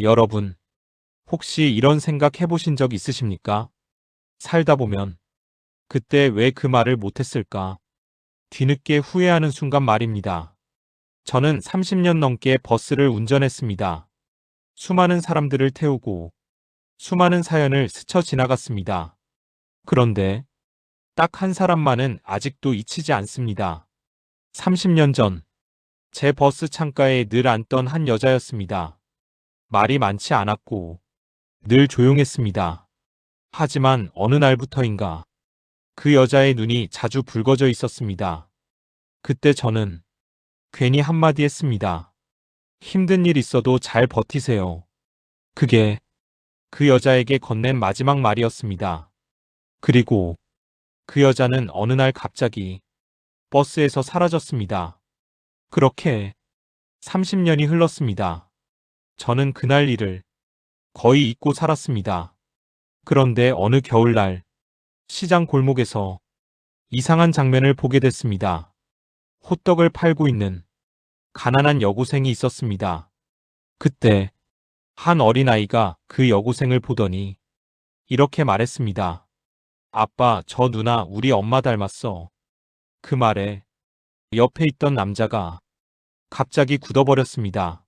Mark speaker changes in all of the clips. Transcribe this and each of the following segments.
Speaker 1: 여러분, 혹시 이런 생각 해보신 적 있으십니까? 살다 보면 그때 왜 그 말을 못했을까? 뒤늦게 후회하는 순간 말입니다. 저는 30년 넘게 버스를 운전했습니다. 수많은 사람들을 태우고 수많은 사연을 스쳐 지나갔습니다. 그런데 딱 한 사람만은 아직도 잊히지 않습니다. 30년 전, 제 버스 창가에 늘 앉던 한 여자였습니다. 말이 많지 않았고 늘 조용했습니다. 하지만 어느 날부터인가 그 여자의 눈이 자주 붉어져 있었습니다. 그때 저는 괜히 한마디 했습니다. 힘든 일 있어도 잘 버티세요. 그게 그 여자에게 건넨 마지막 말이었습니다. 그리고 그 여자는 어느 날 갑자기 버스에서 사라졌습니다. 그렇게 30년이 흘렀습니다. 저는 그날 일을 거의 잊고 살았습니다. 그런데 어느 겨울날 시장 골목에서 이상한 장면을 보게 됐습니다. 호떡을 팔고 있는 가난한 여고생이 있었습니다. 그때 한 어린아이가 그 여고생을 보더니 이렇게 말했습니다. 아빠, 저 누나 우리 엄마 닮았어. 그 말에 옆에 있던 남자가 갑자기 굳어버렸습니다.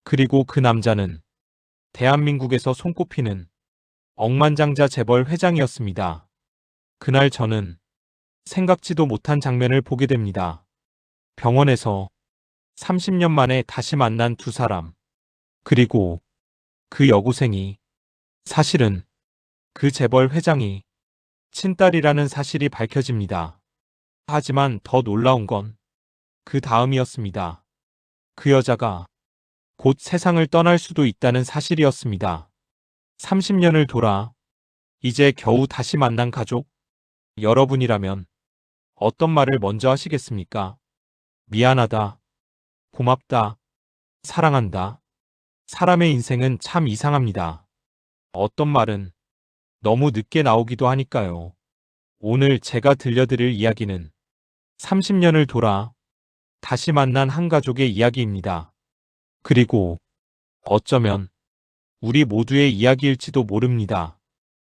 Speaker 1: 그리고 그 남자는 대한민국에서 손꼽히는 억만장자 재벌 회장이었습니다. 그날 저는 생각지도 못한 장면을 보게 됩니다. 병원에서 30년 만에 다시 만난 두 사람. 그리고 그 여고생이 사실은 그 재벌 회장이 친딸이라는 사실이 밝혀집니다. 하지만 더 놀라운 건 그 다음이었습니다. 그 여자가 곧 세상을 떠날 수도 있다는 사실이었습니다. 30년을 돌아 이제 겨우 다시 만난 가족? 여러분이라면 어떤 말을 먼저 하시겠습니까? 미안하다. 고맙다. 사랑한다. 사람의 인생은 참 이상합니다. 어떤 말은 너무 늦게 나오기도 하니까요. 오늘 제가 들려드릴 이야기는 30년을 돌아 다시 만난 한 가족의 이야기입니다. 그리고 어쩌면 우리 모두의 이야기일지도 모릅니다.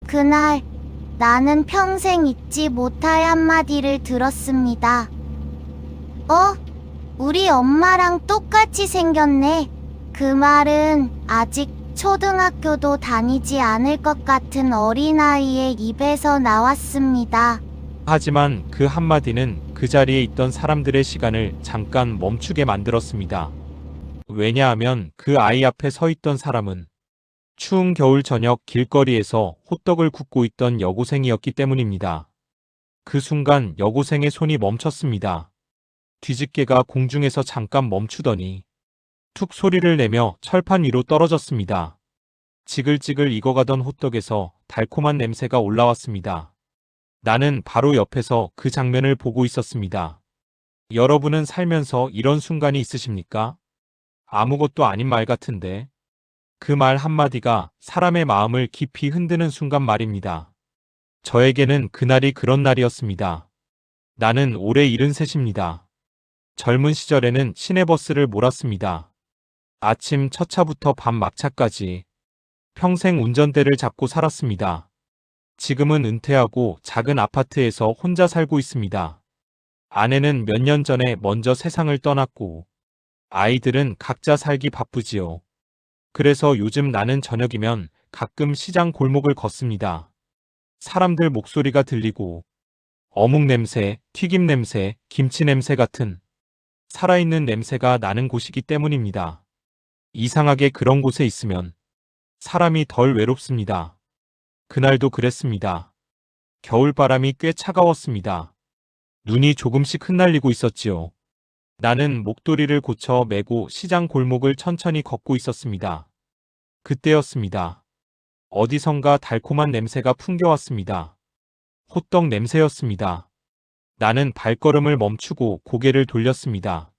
Speaker 2: 그날 나는 평생 잊지 못할 한마디를 들었습니다. 우리 엄마랑 똑같이 생겼네. 그 말은 아직 초등학교도 다니지 않을 것 같은 어린아이의 입에서 나왔습니다.
Speaker 1: 하지만 그 한마디는 그 자리에 있던 사람들의 시간을 잠깐 멈추게 만들었습니다. 왜냐하면 그 아이 앞에 서 있던 사람은 추운 겨울 저녁 길거리에서 호떡을 굽고 있던 여고생이었기 때문입니다. 그 순간 여고생의 손이 멈췄습니다. 뒤집개가 공중에서 잠깐 멈추더니 툭 소리를 내며 철판 위로 떨어졌습니다. 지글지글 익어가던 호떡에서 달콤한 냄새가 올라왔습니다. 나는 바로 옆에서 그 장면을 보고 있었습니다. 여러분은 살면서 이런 순간이 있으십니까? 아무것도 아닌 말 같은데 그 말 한마디가 사람의 마음을 깊이 흔드는 순간 말입니다. 저에게는 그날이 그런 날이었습니다. 나는 올해 73입니다. 젊은 시절에는 시내버스를 몰았습니다. 아침 첫 차부터 밤 막차까지 평생 운전대를 잡고 살았습니다. 지금은 은퇴하고 작은 아파트에서 혼자 살고 있습니다. 아내는 몇 년 전에 먼저 세상을 떠났고 아이들은 각자 살기 바쁘지요. 그래서 요즘 나는 저녁이면 가끔 시장 골목을 걷습니다. 사람들 목소리가 들리고 어묵 냄새, 튀김 냄새, 김치 냄새 같은 살아있는 냄새가 나는 곳이기 때문입니다. 이상하게 그런 곳에 있으면 사람이 덜 외롭습니다. 그날도 그랬습니다. 겨울바람이 꽤 차가웠습니다. 눈이 조금씩 흩날리고 있었지요. 나는 목도리를 고쳐 메고 시장 골목을 천천히 걷고 있었습니다. 그때였습니다. 어디선가 달콤한 냄새가 풍겨왔습니다. 호떡 냄새였습니다. 나는 발걸음을 멈추고 고개를 돌렸습니다.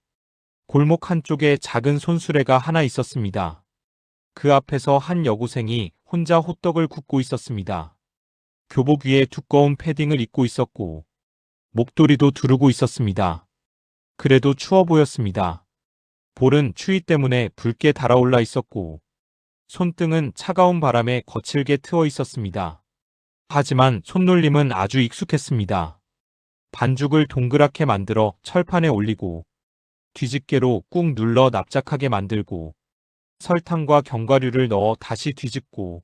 Speaker 1: 골목 한쪽에 작은 손수레가 하나 있었습니다. 그 앞에서 한 여고생이 혼자 호떡을 굽고 있었습니다. 교복 위에 두꺼운 패딩을 입고 있었고 목도리도 두르고 있었습니다. 그래도 추워 보였습니다. 볼은 추위 때문에 붉게 달아올라 있었고 손등은 차가운 바람에 거칠게 트어 있었습니다. 하지만 손놀림은 아주 익숙했습니다. 반죽을 동그랗게 만들어 철판에 올리고 뒤집개로 꾹 눌러 납작하게 만들고 설탕과 견과류를 넣어 다시 뒤집고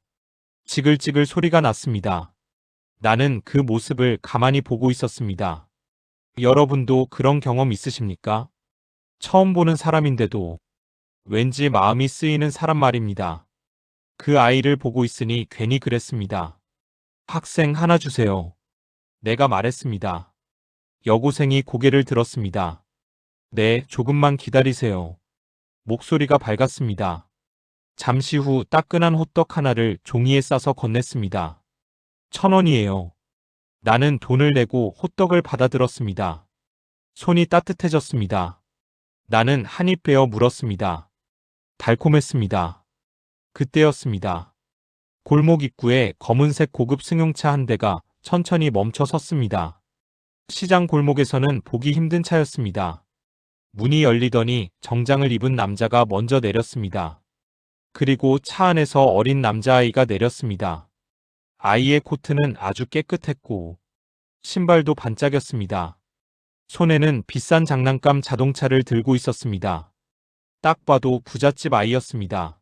Speaker 1: 지글지글 소리가 났습니다. 나는 그 모습을 가만히 보고 있었습니다. 여러분도 그런 경험 있으십니까? 처음 보는 사람인데도 왠지 마음이 쓰이는 사람 말입니다. 그 아이를 보고 있으니 괜히 그랬습니다. 학생 하나 주세요. 내가 말했습니다. 여고생이 고개를 들었습니다. 네, 조금만 기다리세요. 목소리가 밝았습니다. 잠시 후 따끈한 호떡 하나를 종이에 싸서 건넸습니다. 1,000원이에요. 나는 돈을 내고 호떡을 받아들었습니다. 손이 따뜻해졌습니다. 나는 한 입 베어 물었습니다. 달콤했습니다. 그때였습니다. 골목 입구에 검은색 고급 승용차 한 대가 천천히 멈춰 섰습니다. 시장 골목에서는 보기 힘든 차였습니다. 문이 열리더니 정장을 입은 남자가 먼저 내렸습니다. 그리고 차 안에서 어린 남자아이가 내렸습니다. 아이의 코트는 아주 깨끗했고 신발도 반짝였습니다. 손에는 비싼 장난감 자동차를 들고 있었습니다. 딱 봐도 부잣집 아이였습니다.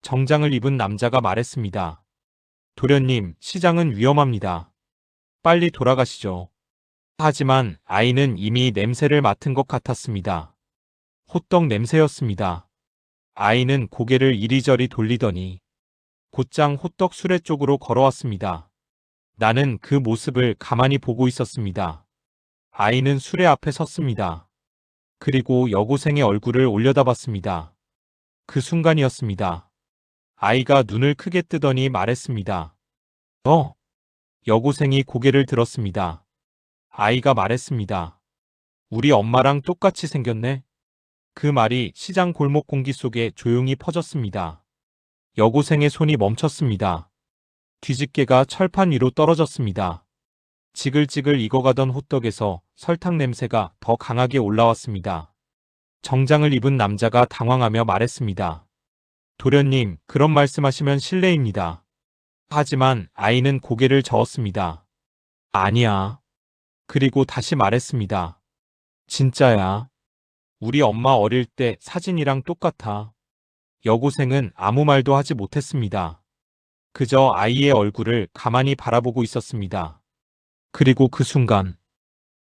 Speaker 1: 정장을 입은 남자가 말했습니다. 도련님, 시장은 위험합니다. 빨리 돌아가시죠. 하지만 아이는 이미 냄새를 맡은 것 같았습니다. 호떡 냄새였습니다. 아이는 고개를 이리저리 돌리더니 곧장 호떡 수레 쪽으로 걸어왔습니다. 나는 그 모습을 가만히 보고 있었습니다. 아이는 수레 앞에 섰습니다. 그리고 여고생의 얼굴을 올려다봤습니다. 그 순간이었습니다. 아이가 눈을 크게 뜨더니 말했습니다. 여고생이 고개를 들었습니다. 아이가 말했습니다. 우리 엄마랑 똑같이 생겼네. 그 말이 시장 골목 공기 속에 조용히 퍼졌습니다. 여고생의 손이 멈췄습니다. 뒤집개가 철판 위로 떨어졌습니다. 지글지글 익어가던 호떡에서 설탕 냄새가 더 강하게 올라왔습니다. 정장을 입은 남자가 당황하며 말했습니다. 도련님, 그런 말씀하시면 실례입니다. 하지만 아이는 고개를 저었습니다. 아니야. 그리고 다시 말했습니다. 진짜야. 우리 엄마 어릴 때 사진이랑 똑같아. 여고생은 아무 말도 하지 못했습니다. 그저 아이의 얼굴을 가만히 바라보고 있었습니다. 그리고 그 순간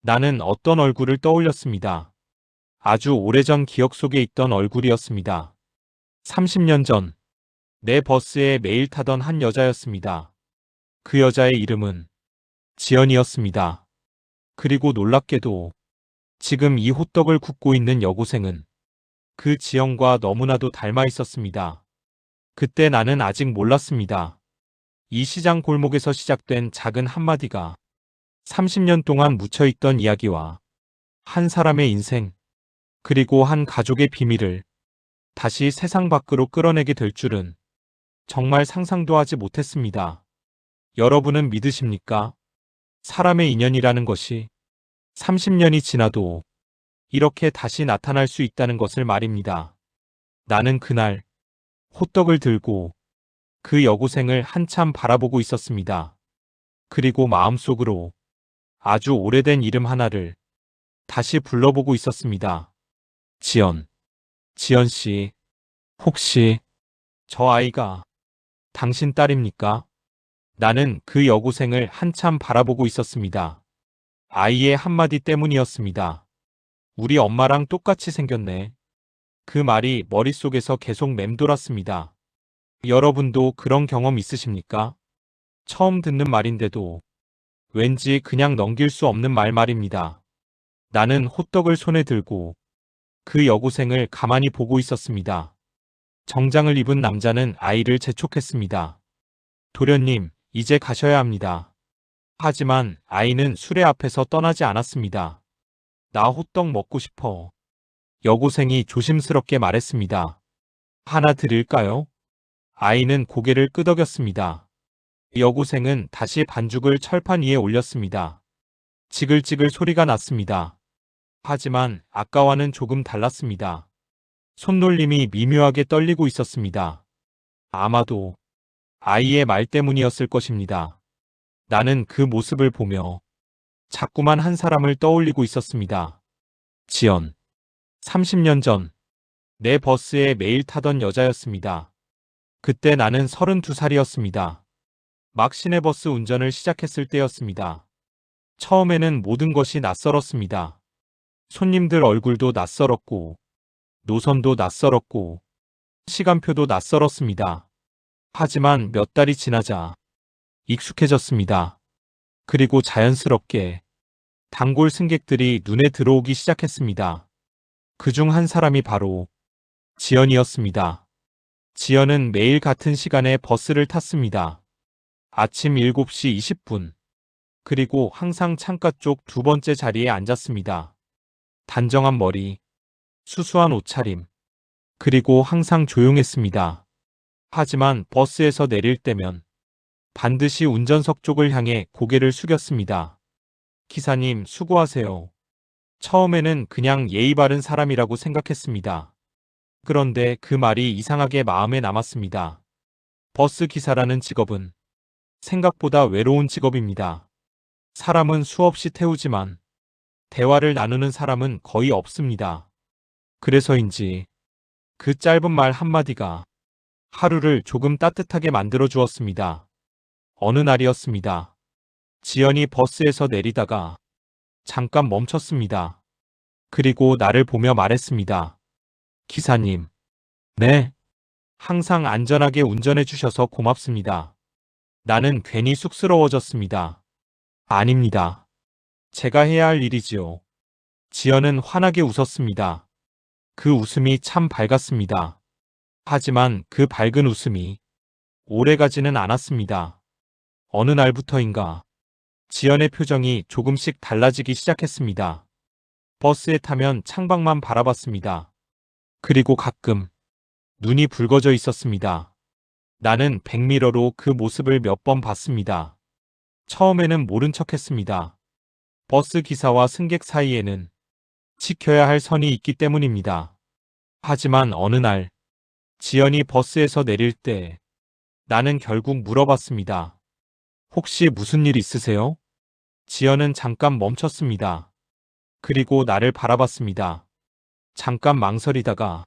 Speaker 1: 나는 어떤 얼굴을 떠올렸습니다. 아주 오래전 기억 속에 있던 얼굴이었습니다. 30년 전 내 버스에 매일 타던 한 여자였습니다. 그 여자의 이름은 지연이었습니다. 그리고 놀랍게도 지금 이 호떡을 굽고 있는 여고생은 그 지연과 너무나도 닮아 있었습니다. 그때 나는 아직 몰랐습니다. 이 시장 골목에서 시작된 작은 한마디가 30년 동안 묻혀있던 이야기와 한 사람의 인생, 그리고 한 가족의 비밀을 다시 세상 밖으로 끌어내게 될 줄은 정말 상상도 하지 못했습니다. 여러분은 믿으십니까? 사람의 인연이라는 것이 30년이 지나도 이렇게 다시 나타날 수 있다는 것을 말입니다. 나는 그날 호떡을 들고 그 여고생을 한참 바라보고 있었습니다. 그리고 마음속으로 아주 오래된 이름 하나를 다시 불러보고 있었습니다. 지연. 지연 씨, 혹시 저 아이가 당신 딸입니까? 나는 그 여고생을 한참 바라보고 있었습니다. 아이의 한마디 때문이었습니다. 우리 엄마랑 똑같이 생겼네. 그 말이 머릿속에서 계속 맴돌았습니다. 여러분도 그런 경험 있으십니까? 처음 듣는 말인데도 왠지 그냥 넘길 수 없는 말입니다. 나는 호떡을 손에 들고 그 여고생을 가만히 보고 있었습니다. 정장을 입은 남자는 아이를 재촉했습니다. 도련님, 이제 가셔야 합니다. 하지만 아이는 수레 앞에서 떠나지 않았습니다. 나 호떡 먹고 싶어. 여고생이 조심스럽게 말했습니다. 하나 드릴까요? 아이는 고개를 끄덕였습니다. 여고생은 다시 반죽을 철판 위에 올렸습니다. 지글지글 소리가 났습니다. 하지만 아까와는 조금 달랐습니다. 손놀림이 미묘하게 떨리고 있었습니다. 아마도 아이의 말 때문이었을 것입니다. 나는 그 모습을 보며 자꾸만 한 사람을 떠올리고 있었습니다. 지연. 30년 전 내 버스에 매일 타던 여자였습니다. 그때 나는 32살이었습니다. 막 시내버스 운전을 시작했을 때였습니다. 처음에는 모든 것이 낯설었습니다. 손님들 얼굴도 낯설었고, 노선도 낯설었고, 시간표도 낯설었습니다. 하지만 몇 달이 지나자 익숙해졌습니다. 그리고 자연스럽게 단골 승객들이 눈에 들어오기 시작했습니다. 그중 한 사람이 바로 지연이었습니다. 지연은 매일 같은 시간에 버스를 탔습니다. 아침 7시 20분. 그리고 항상 창가 쪽 두 번째 자리에 앉았습니다. 단정한 머리, 수수한 옷차림, 그리고 항상 조용했습니다. 하지만 버스에서 내릴 때면 반드시 운전석 쪽을 향해 고개를 숙였습니다. 기사님, 수고하세요. 처음에는 그냥 예의 바른 사람이라고 생각했습니다. 그런데 그 말이 이상하게 마음에 남았습니다. 버스 기사라는 직업은 생각보다 외로운 직업입니다. 사람은 수없이 태우지만 대화를 나누는 사람은 거의 없습니다. 그래서인지 그 짧은 말 한마디가 하루를 조금 따뜻하게 만들어 주었습니다. 어느 날이었습니다. 지연이 버스에서 내리다가 잠깐 멈췄습니다. 그리고 나를 보며 말했습니다. 기사님. 네. 항상 안전하게 운전해 주셔서 고맙습니다. 나는 괜히 쑥스러워졌습니다. 아닙니다. 제가 해야 할 일이지요. 지연은 환하게 웃었습니다. 그 웃음이 참 밝았습니다. 하지만 그 밝은 웃음이 오래가지는 않았습니다. 어느 날부터인가 지연의 표정이 조금씩 달라지기 시작했습니다. 버스에 타면 창밖만 바라봤습니다. 그리고 가끔 눈이 붉어져 있었습니다. 나는 백미러로 그 모습을 몇 번 봤습니다. 처음에는 모른 척했습니다. 버스 기사와 승객 사이에는 지켜야 할 선이 있기 때문입니다. 하지만 어느 날 지연이 버스에서 내릴 때 나는 결국 물어봤습니다. 혹시 무슨 일 있으세요? 지연은 잠깐 멈췄습니다. 그리고 나를 바라봤습니다. 잠깐 망설이다가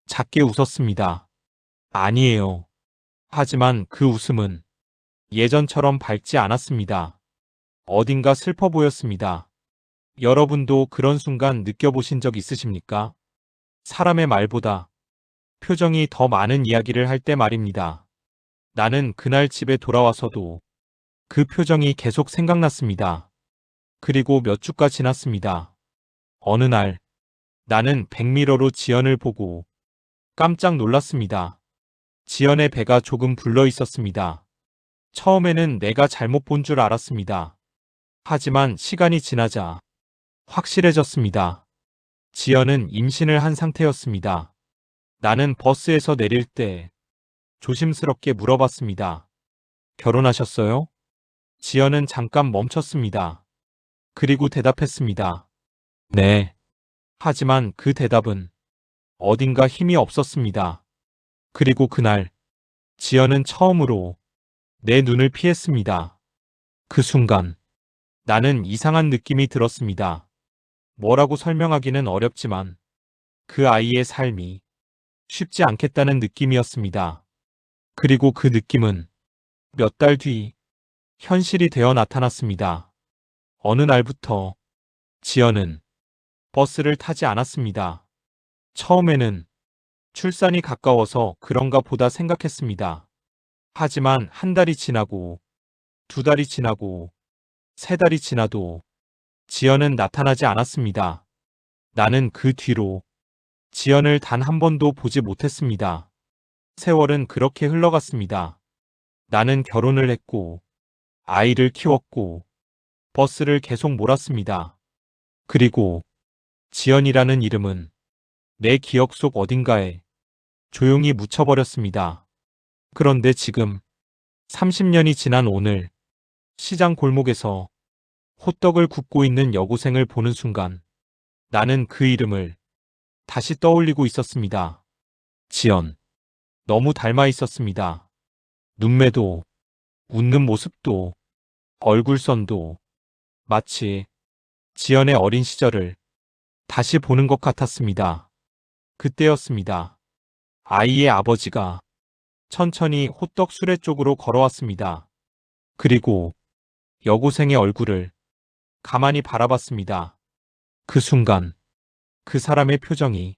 Speaker 1: 작게 웃었습니다. 아니에요. 하지만 그 웃음은 예전처럼 밝지 않았습니다. 어딘가 슬퍼 보였습니다. 여러분도 그런 순간 느껴보신 적 있으십니까? 사람의 말보다 표정이 더 많은 이야기를 할 때 말입니다. 나는 그날 집에 돌아와서도 그 표정이 계속 생각났습니다. 그리고 몇 주가 지났습니다. 어느 날 나는 백미러로 지연을 보고 깜짝 놀랐습니다. 지연의 배가 조금 불러 있었습니다. 처음에는 내가 잘못 본 줄 알았습니다. 하지만 시간이 지나자 확실해졌습니다. 지연은 임신을 한 상태였습니다. 나는 버스에서 내릴 때 조심스럽게 물어봤습니다. 결혼하셨어요? 지연은 잠깐 멈췄습니다. 그리고 대답했습니다. 네. 하지만 그 대답은 어딘가 힘이 없었습니다. 그리고 그날 지연은 처음으로 내 눈을 피했습니다. 그 순간 나는 이상한 느낌이 들었습니다. 뭐라고 설명하기는 어렵지만 그 아이의 삶이 쉽지 않겠다는 느낌이었습니다. 그리고 그 느낌은 몇 달 뒤 현실이 되어 나타났습니다. 어느 날부터 지연은 버스를 타지 않았습니다. 처음에는 출산이 가까워서 그런가 보다 생각했습니다. 하지만 한 달이 지나고, 두 달이 지나고, 세 달이 지나도 지연은 나타나지 않았습니다. 나는 그 뒤로 지연을 단 한 번도 보지 못했습니다. 세월은 그렇게 흘러갔습니다. 나는 결혼을 했고, 아이를 키웠고, 버스를 계속 몰았습니다. 그리고 지연이라는 이름은 내 기억 속 어딘가에 조용히 묻혀버렸습니다. 그런데 지금 30년이 지난 오늘 시장 골목에서 호떡을 굽고 있는 여고생을 보는 순간 나는 그 이름을 다시 떠올리고 있었습니다. 지연. 너무 닮아 있었습니다. 눈매도, 웃는 모습도, 얼굴선도 마치 지연의 어린 시절을 다시 보는 것 같았습니다. 그때였습니다. 아이의 아버지가 천천히 호떡 수레 쪽으로 걸어왔습니다. 그리고 여고생의 얼굴을 가만히 바라봤습니다. 그 순간 그 사람의 표정이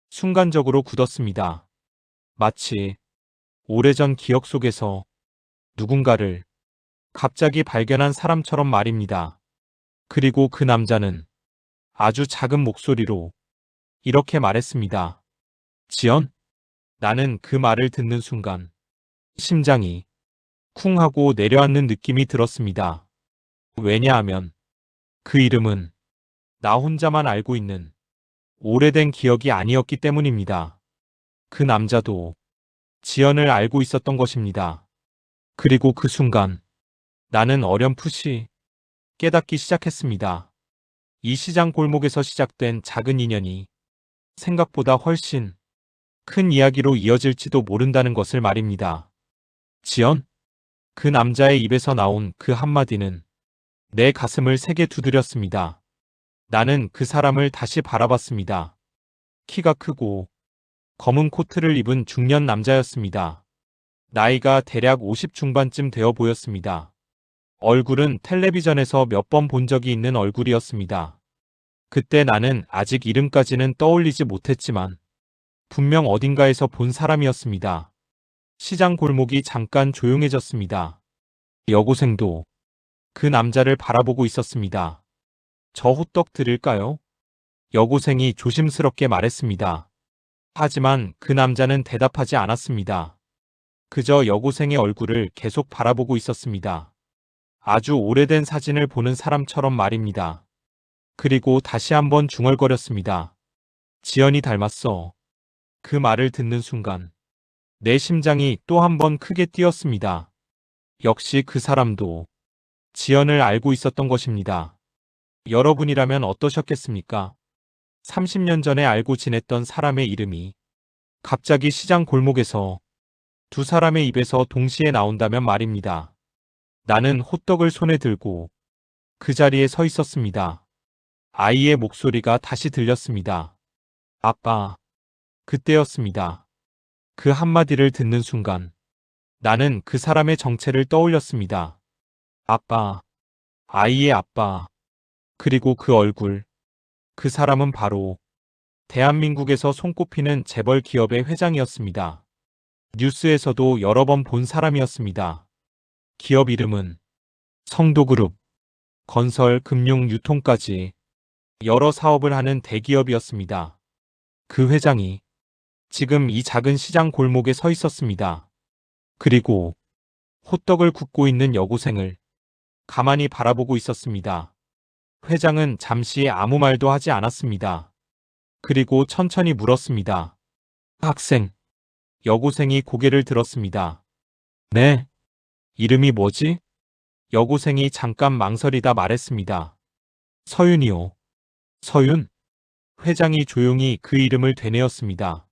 Speaker 1: 순간적으로 굳었습니다. 마치 오래전 기억 속에서 누군가를 갑자기 발견한 사람처럼 말입니다. 그리고 그 남자는 아주 작은 목소리로 이렇게 말했습니다. 지연? 나는 그 말을 듣는 순간 심장이 쿵 하고 내려앉는 느낌이 들었습니다. 왜냐하면 그 이름은 나 혼자만 알고 있는 오래된 기억이 아니었기 때문입니다. 그 남자도 지연을 알고 있었던 것입니다. 그리고 그 순간 나는 어렴풋이 깨닫기 시작했습니다. 이 시장 골목에서 시작된 작은 인연이 생각보다 훨씬 큰 이야기로 이어질지도 모른다는 것을 말입니다. 지연? 그 남자의 입에서 나온 그 한마디는 내 가슴을 세게 두드렸습니다. 나는 그 사람을 다시 바라봤습니다. 키가 크고 검은 코트를 입은 중년 남자였습니다. 나이가 대략 50 중반쯤 되어 보였습니다. 얼굴은 텔레비전에서 몇 번 본 적이 있는 얼굴이었습니다. 그때 나는 아직 이름까지는 떠올리지 못했지만 분명 어딘가에서 본 사람이었습니다. 시장 골목이 잠깐 조용해졌습니다. 여고생도 그 남자를 바라보고 있었습니다. 저 호떡 드릴까요? 여고생이 조심스럽게 말했습니다. 하지만 그 남자는 대답하지 않았습니다. 그저 여고생의 얼굴을 계속 바라보고 있었습니다. 아주 오래된 사진을 보는 사람처럼 말입니다. 그리고 다시 한번 중얼거렸습니다. 지연이 닮았어. 그 말을 듣는 순간 내 심장이 또 한 번 크게 뛰었습니다. 역시 그 사람도 지연을 알고 있었던 것입니다. 여러분이라면 어떠셨겠습니까? 30년 전에 알고 지냈던 사람의 이름이 갑자기 시장 골목에서 두 사람의 입에서 동시에 나온다면 말입니다. 나는 호떡을 손에 들고 그 자리에 서 있었습니다. 아이의 목소리가 다시 들렸습니다. 아빠. 그때였습니다. 그 한마디를 듣는 순간 나는 그 사람의 정체를 떠올렸습니다. 아빠. 아이의 아빠. 그리고 그 얼굴. 그 사람은 바로 대한민국에서 손꼽히는 재벌 기업의 회장이었습니다. 뉴스에서도 여러 번 본 사람이었습니다. 기업 이름은 성도그룹, 건설, 금융, 유통까지 여러 사업을 하는 대기업이었습니다. 그 회장이 지금 이 작은 시장 골목에 서 있었습니다. 그리고 호떡을 굽고 있는 여고생을 가만히 바라보고 있었습니다. 회장은 잠시 아무 말도 하지 않았습니다. 그리고 천천히 물었습니다. 학생. 여고생이 고개를 들었습니다. 네. 이름이 뭐지? 여고생이 잠깐 망설이다 말했습니다. 서윤이요. 서윤? 회장이 조용히 그 이름을 되뇌었습니다.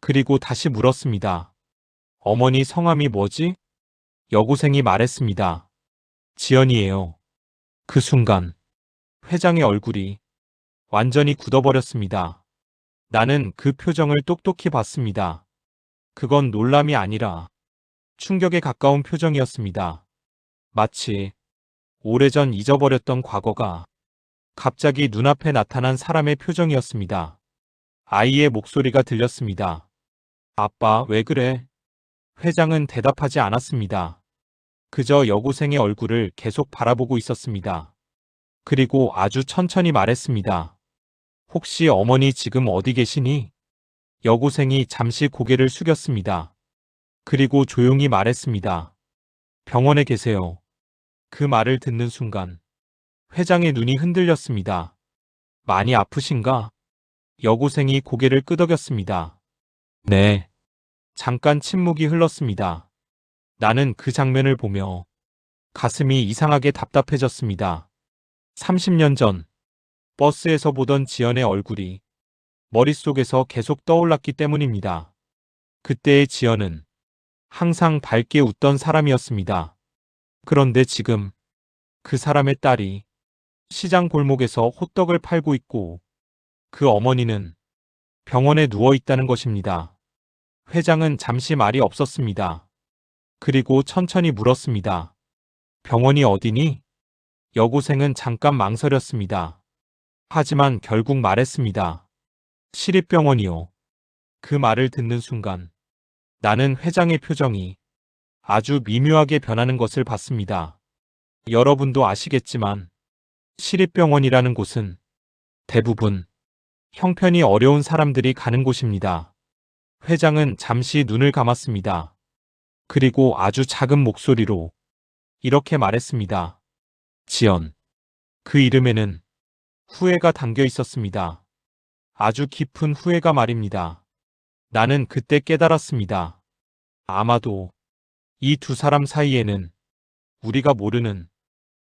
Speaker 1: 그리고 다시 물었습니다. 어머니 성함이 뭐지? 여고생이 말했습니다. 지연이에요. 그 순간 회장의 얼굴이 완전히 굳어버렸습니다. 나는 그 표정을 똑똑히 봤습니다. 그건 놀람이 아니라 충격에 가까운 표정이었습니다. 마치 오래전 잊어버렸던 과거가 갑자기 눈앞에 나타난 사람의 표정이었습니다. 아이의 목소리가 들렸습니다. 아빠, 왜 그래? 회장은 대답하지 않았습니다. 그저 여고생의 얼굴을 계속 바라보고 있었습니다. 그리고 아주 천천히 말했습니다. 혹시 어머니 지금 어디 계시니? 여고생이 잠시 고개를 숙였습니다. 그리고 조용히 말했습니다. 병원에 계세요. 그 말을 듣는 순간 회장의 눈이 흔들렸습니다. 많이 아프신가? 여고생이 고개를 끄덕였습니다. 네. 잠깐 침묵이 흘렀습니다. 나는 그 장면을 보며 가슴이 이상하게 답답해졌습니다. 30년 전 버스에서 보던 지연의 얼굴이 머릿속에서 계속 떠올랐기 때문입니다. 그때의 지연은 항상 밝게 웃던 사람이었습니다. 그런데 지금 그 사람의 딸이 시장 골목에서 호떡을 팔고 있고 그 어머니는 병원에 누워 있다는 것입니다. 회장은 잠시 말이 없었습니다. 그리고 천천히 물었습니다. 병원이 어디니? 여고생은 잠깐 망설였습니다. 하지만 결국 말했습니다. 시립병원이요. 그 말을 듣는 순간 나는 회장의 표정이 아주 미묘하게 변하는 것을 봤습니다. 여러분도 아시겠지만 시립병원이라는 곳은 대부분 형편이 어려운 사람들이 가는 곳입니다. 회장은 잠시 눈을 감았습니다. 그리고 아주 작은 목소리로 이렇게 말했습니다. 지연. 그 이름에는 후회가 담겨 있었습니다. 아주 깊은 후회가 말입니다. 나는 그때 깨달았습니다. 아마도 이 두 사람 사이에는 우리가 모르는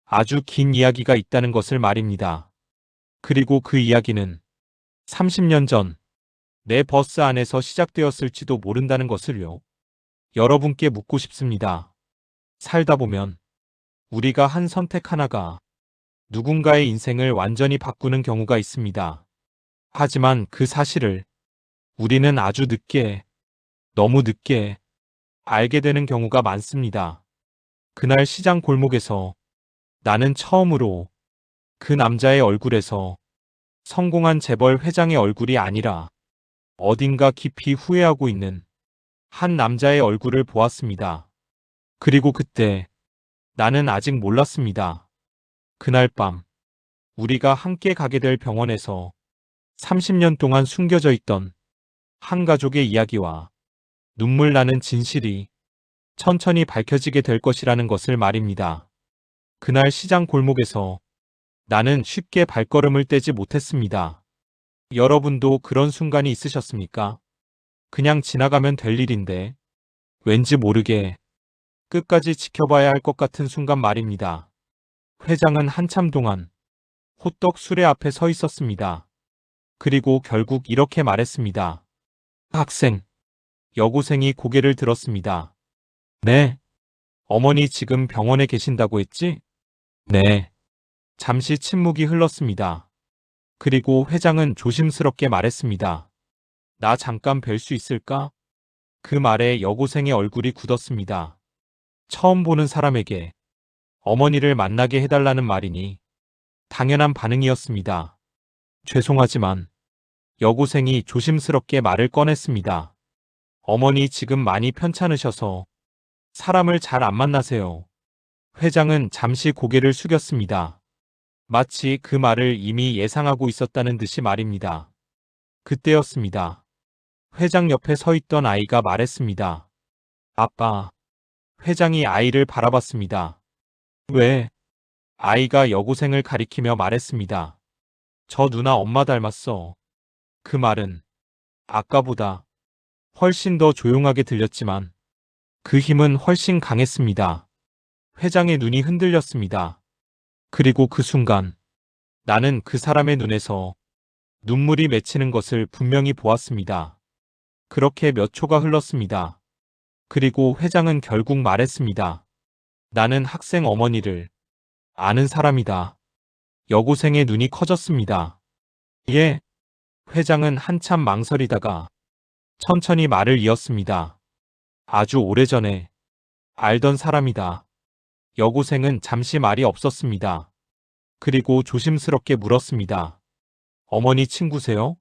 Speaker 1: 아주 긴 이야기가 있다는 것을 말입니다. 그리고 그 이야기는 30년 전 내 버스 안에서 시작되었을지도 모른다는 것을요. 여러분께 묻고 싶습니다. 살다 보면 우리가 한 선택 하나가 누군가의 인생을 완전히 바꾸는 경우가 있습니다. 하지만 그 사실을 우리는 아주 늦게, 너무 늦게 알게 되는 경우가 많습니다. 그날 시장 골목에서 나는 처음으로 그 남자의 얼굴에서 성공한 재벌 회장의 얼굴이 아니라 어딘가 깊이 후회하고 있는 한 남자의 얼굴을 보았습니다. 그리고 그때 나는 아직 몰랐습니다. 그날 밤 우리가 함께 가게 될 병원에서 30년 동안 숨겨져 있던 한 가족의 이야기와 눈물 나는 진실이 천천히 밝혀지게 될 것이라는 것을 말입니다. 그날 시장 골목에서 나는 쉽게 발걸음을 떼지 못했습니다. 여러분도 그런 순간이 있으셨습니까? 그냥 지나가면 될 일인데 왠지 모르게 끝까지 지켜봐야 할 것 같은 순간 말입니다. 회장은 한참 동안 호떡 수레 앞에 서 있었습니다. 그리고 결국 이렇게 말했습니다. 학생. 여고생이 고개를 들었습니다. 네. 어머니 지금 병원에 계신다고 했지? 네. 잠시 침묵이 흘렀습니다. 그리고 회장은 조심스럽게 말했습니다. 나 잠깐 뵐 수 있을까? 그 말에 여고생의 얼굴이 굳었습니다. 처음 보는 사람에게 어머니를 만나게 해달라는 말이니 당연한 반응이었습니다. 죄송하지만 여고생이 조심스럽게 말을 꺼냈습니다. 어머니 지금 많이 편찮으셔서 사람을 잘 안 만나세요. 회장은 잠시 고개를 숙였습니다. 마치 그 말을 이미 예상하고 있었다는 듯이 말입니다. 그때였습니다. 회장 옆에 서 있던 아이가 말했습니다. 아빠. 회장이 아이를 바라봤습니다. 왜? 아이가 여고생을 가리키며 말했습니다. 저 누나 엄마 닮았어. 그 말은 아까보다 훨씬 더 조용하게 들렸지만 그 힘은 훨씬 강했습니다. 회장의 눈이 흔들렸습니다. 그리고 그 순간 나는 그 사람의 눈에서 눈물이 맺히는 것을 분명히 보았습니다. 그렇게 몇 초가 흘렀습니다. 그리고 회장은 결국 말했습니다. 나는 학생 어머니를 아는 사람이다. 여고생의 눈이 커졌습니다. 예. 회장은 한참 망설이다가 천천히 말을 이었습니다. 아주 오래전에 알던 사람이다. 여고생은 잠시 말이 없었습니다. 그리고 조심스럽게 물었습니다. 어머니 친구세요?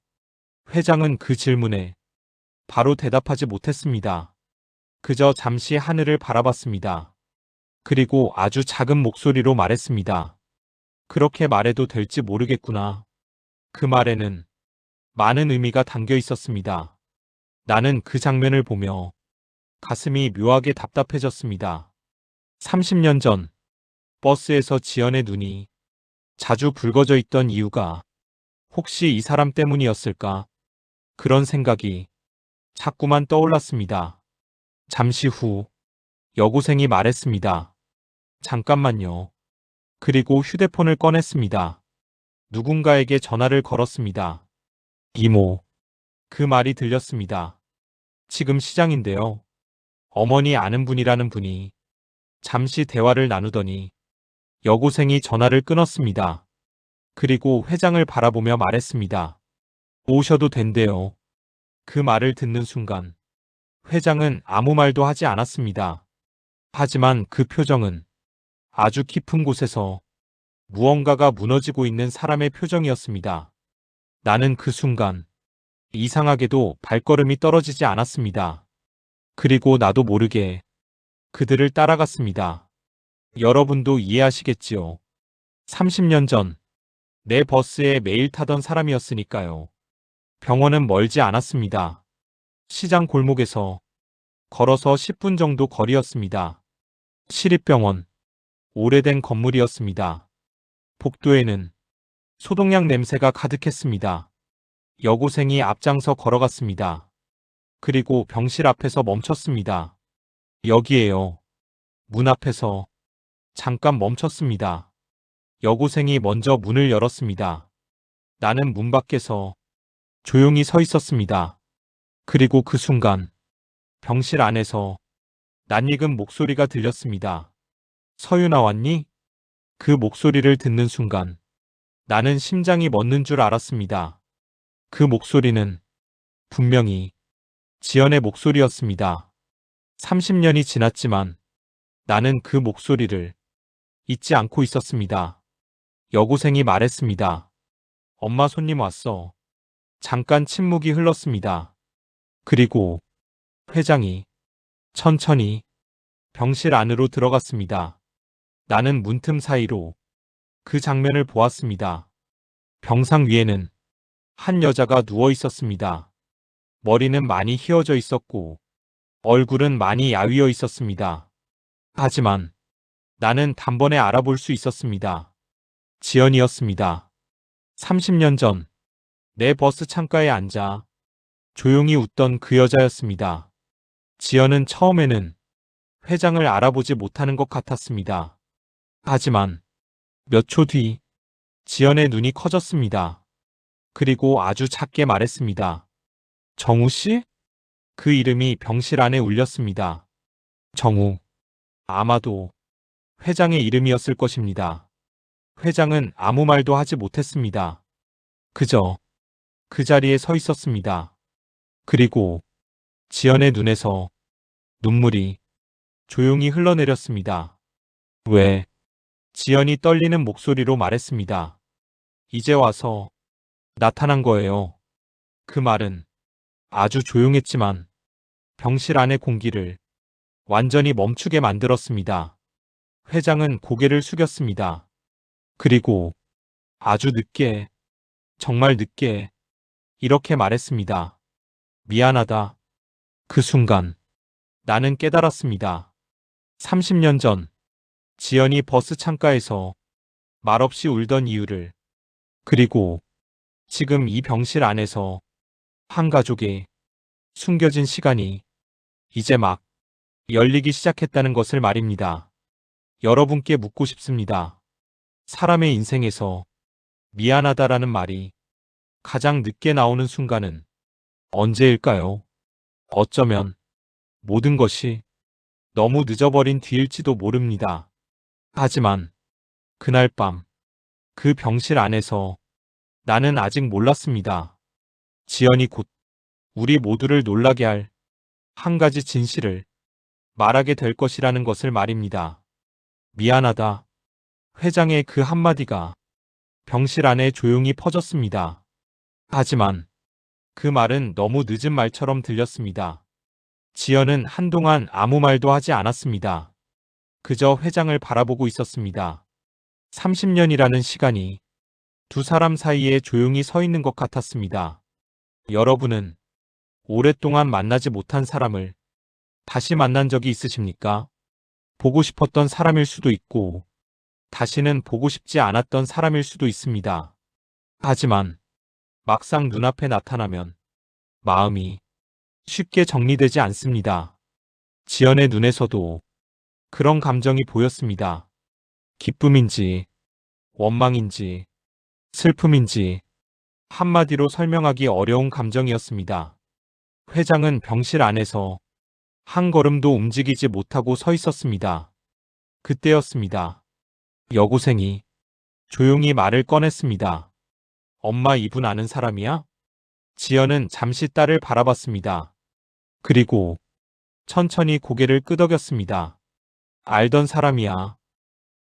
Speaker 1: 회장은 그 질문에 바로 대답하지 못했습니다. 그저 잠시 하늘을 바라봤습니다. 그리고 아주 작은 목소리로 말했습니다. 그렇게 말해도 될지 모르겠구나. 그 말에는 많은 의미가 담겨 있었습니다. 나는 그 장면을 보며 가슴이 묘하게 답답해졌습니다. 30년 전 버스에서 지연의 눈이 자주 붉어져 있던 이유가 혹시 이 사람 때문이었을까? 그런 생각이 자꾸만 떠올랐습니다. 잠시 후 여고생이 말했습니다. 잠깐만요. 그리고 휴대폰을 꺼냈습니다. 누군가에게 전화를 걸었습니다. 이모. 그 말이 들렸습니다. 지금 시장인데요. 어머니 아는 분이라는 분이 잠시 대화를 나누더니 여고생이 전화를 끊었습니다. 그리고 회장을 바라보며 말했습니다. 오셔도 된대요. 그 말을 듣는 순간 회장은 아무 말도 하지 않았습니다. 하지만 그 표정은 아주 깊은 곳에서 무언가가 무너지고 있는 사람의 표정이었습니다. 나는 그 순간 이상하게도 발걸음이 떨어지지 않았습니다. 그리고 나도 모르게 그들을 따라갔습니다. 여러분도 이해하시겠지요. 30년 전 내 버스에 매일 타던 사람이었으니까요. 병원은 멀지 않았습니다. 시장 골목에서 걸어서 10분 정도 거리였습니다. 시립병원, 오래된 건물이었습니다. 복도에는 소독약 냄새가 가득했습니다. 여고생이 앞장서 걸어갔습니다. 그리고 병실 앞에서 멈췄습니다. 여기에요. 문 앞에서 잠깐 멈췄습니다. 여고생이 먼저 문을 열었습니다. 나는 문 밖에서 조용히 서 있었습니다. 그리고 그 순간 병실 안에서 낯익은 목소리가 들렸습니다. 서윤아 왔니? 그 목소리를 듣는 순간 나는 심장이 멎는 줄 알았습니다. 그 목소리는 분명히 지연의 목소리였습니다. 30년이 지났지만 나는 그 목소리를 잊지 않고 있었습니다. 여고생이 말했습니다. 엄마 손님 왔어. 잠깐 침묵이 흘렀습니다. 그리고 회장이 천천히 병실 안으로 들어갔습니다. 나는 문틈 사이로 그 장면을 보았습니다. 병상 위에는 한 여자가 누워 있었습니다. 머리는 많이 휘어져 있었고 얼굴은 많이 야위어 있었습니다. 하지만 나는 단번에 알아볼 수 있었습니다. 지연이었습니다. 30년 전 내 버스 창가에 앉아 조용히 웃던 그 여자였습니다. 지연은 처음에는 회장을 알아보지 못하는 것 같았습니다. 하지만 몇 초 뒤 지연의 눈이 커졌습니다. 그리고 아주 작게 말했습니다. 정우 씨? 그 이름이 병실 안에 울렸습니다. 정우. 아마도 회장의 이름이었을 것입니다. 회장은 아무 말도 하지 못했습니다. 그저 그 자리에 서 있었습니다. 그리고 지연의 눈에서 눈물이 조용히 흘러내렸습니다. 왜? 지연이 떨리는 목소리로 말했습니다. 이제 와서 나타난 거예요. 그 말은 아주 조용했지만 병실 안의 공기를 완전히 멈추게 만들었습니다. 회장은 고개를 숙였습니다. 그리고 아주 늦게, 정말 늦게 이렇게 말했습니다. 미안하다. 그 순간 나는 깨달았습니다. 30년 전 지연이 버스 창가에서 말없이 울던 이유를, 그리고 지금 이 병실 안에서 한 가족의 숨겨진 시간이 이제 막 열리기 시작했다는 것을 말입니다. 여러분께 묻고 싶습니다. 사람의 인생에서 미안하다라는 말이 가장 늦게 나오는 순간은 언제일까요? 어쩌면 모든 것이 너무 늦어버린 뒤일지도 모릅니다. 하지만 그날 밤 그 병실 안에서 나는 아직 몰랐습니다. 지연이 곧 우리 모두를 놀라게 할 한 가지 진실을 말하게 될 것이라는 것을 말입니다. 미안하다. 회장의 그 한마디가 병실 안에 조용히 퍼졌습니다. 하지만 그 말은 너무 늦은 말처럼 들렸습니다. 지연은 한동안 아무 말도 하지 않았습니다. 그저 회장을 바라보고 있었습니다. 30년이라는 시간이 두 사람 사이에 조용히 서 있는 것 같았습니다. 여러분은 오랫동안 만나지 못한 사람을 다시 만난 적이 있으십니까? 보고 싶었던 사람일 수도 있고, 다시는 보고 싶지 않았던 사람일 수도 있습니다. 하지만 막상 눈앞에 나타나면 마음이 쉽게 정리되지 않습니다. 지연의 눈에서도 그런 감정이 보였습니다. 기쁨인지, 원망인지, 슬픔인지, 한마디로 설명하기 어려운 감정이었습니다. 회장은 병실 안에서 한 걸음도 움직이지 못하고 서 있었습니다. 그때였습니다. 여고생이 조용히 말을 꺼냈습니다. 엄마 이분 아는 사람이야? 지연은 잠시 딸을 바라봤습니다. 그리고 천천히 고개를 끄덕였습니다. 알던 사람이야.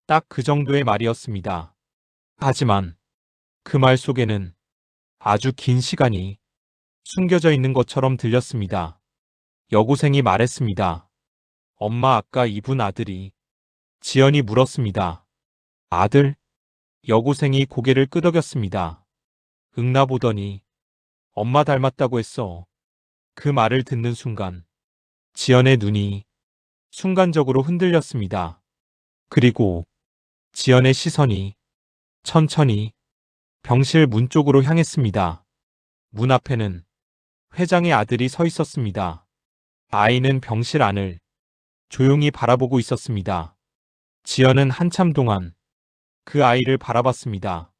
Speaker 1: 딱 그 정도의 말이었습니다. 하지만 그 말 속에는 아주 긴 시간이 숨겨져 있는 것처럼 들렸습니다. 여고생이 말했습니다. 엄마 아까 이분 아들이. 지연이 물었습니다. 아들? 여고생이 고개를 끄덕였습니다. 응나 보더니 엄마 닮았다고 했어. 그 말을 듣는 순간 지연의 눈이 순간적으로 흔들렸습니다. 그리고 지연의 시선이 천천히 병실 문 쪽으로 향했습니다. 문 앞에는 회장의 아들이 서 있었습니다. 아이는 병실 안을 조용히 바라보고 있었습니다. 지연은 한참 동안 그 아이를 바라봤습니다.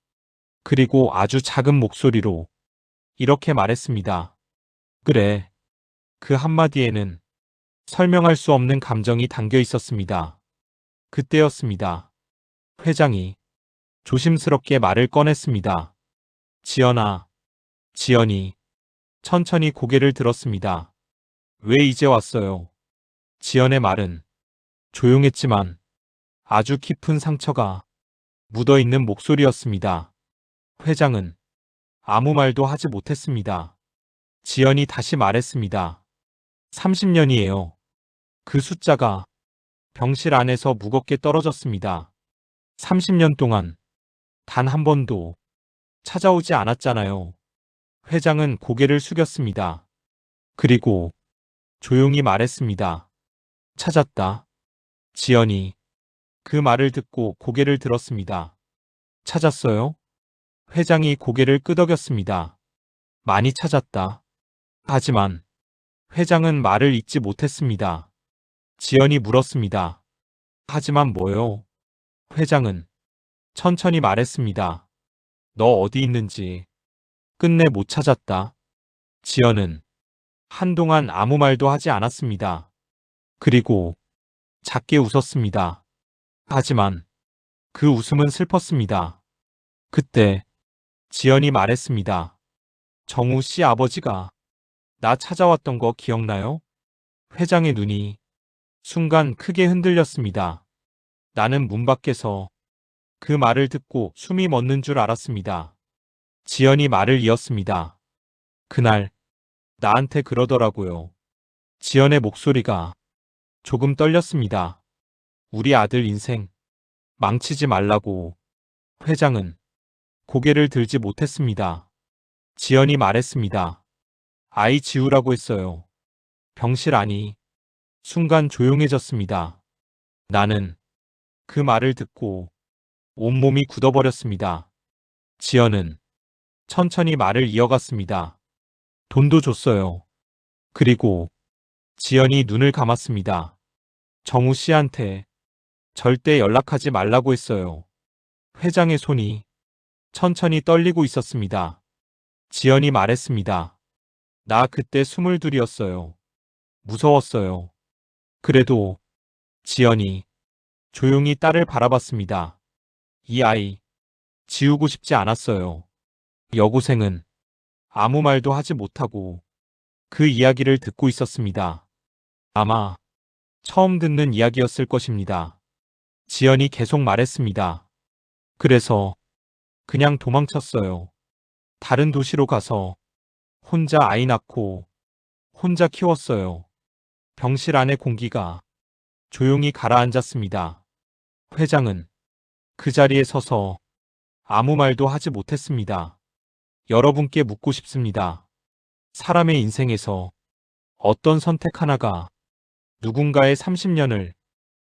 Speaker 1: 그리고 아주 작은 목소리로 이렇게 말했습니다. 그래. 그 한마디에는 설명할 수 없는 감정이 담겨 있었습니다. 그때였습니다. 회장이 조심스럽게 말을 꺼냈습니다. 지연아. 지연이 천천히 고개를 들었습니다. 왜 이제 왔어요? 지연의 말은 조용했지만 아주 깊은 상처가 묻어있는 목소리였습니다. 회장은 아무 말도 하지 못했습니다. 지연이 다시 말했습니다. 30년이에요. 그 숫자가 병실 안에서 무겁게 떨어졌습니다. 30년 동안 단 한 번도 찾아오지 않았잖아요. 회장은 고개를 숙였습니다. 그리고 조용히 말했습니다. 찾았다. 지연이 그 말을 듣고 고개를 들었습니다. 찾았어요? 회장이 고개를 끄덕였습니다. 많이 찾았다. 하지만 회장은 말을 잇지 못했습니다. 지연이 물었습니다. 하지만 뭐요? 회장은 천천히 말했습니다. 너 어디 있는지 끝내 못 찾았다. 지연은 한동안 아무 말도 하지 않았습니다. 그리고 작게 웃었습니다. 하지만 그 웃음은 슬펐습니다. 그때 지연이 말했습니다. 정우 씨 아버지가 나 찾아왔던 거 기억나요? 회장의 눈이 순간 크게 흔들렸습니다. 나는 문 밖에서 그 말을 듣고 숨이 멎는 줄 알았습니다. 지연이 말을 이었습니다. 그날 나한테 그러더라고요. 지연의 목소리가 조금 떨렸습니다. 우리 아들 인생 망치지 말라고. 회장은 고개를 들지 못했습니다. 지연이 말했습니다. 아이 지우라고 했어요. 병실 안이 순간 조용해졌습니다. 나는 그 말을 듣고 온몸이 굳어버렸습니다. 지연은 천천히 말을 이어갔습니다. 돈도 줬어요. 그리고 지연이 눈을 감았습니다. 정우 씨한테 절대 연락하지 말라고 했어요. 회장의 손이 천천히 떨리고 있었습니다. 지연이 말했습니다. 나 그때 22이었어요. 무서웠어요. 그래도 지연이 조용히 딸을 바라봤습니다. 이 아이 지우고 싶지 않았어요. 여고생은 아무 말도 하지 못하고 그 이야기를 듣고 있었습니다. 아마 처음 듣는 이야기였을 것입니다. 지연이 계속 말했습니다. 그래서 그냥 도망쳤어요. 다른 도시로 가서 혼자 아이 낳고 혼자 키웠어요. 병실 안의 공기가 조용히 가라앉았습니다. 회장은 그 자리에 서서 아무 말도 하지 못했습니다. 여러분께 묻고 싶습니다. 사람의 인생에서 어떤 선택 하나가 누군가의 30년을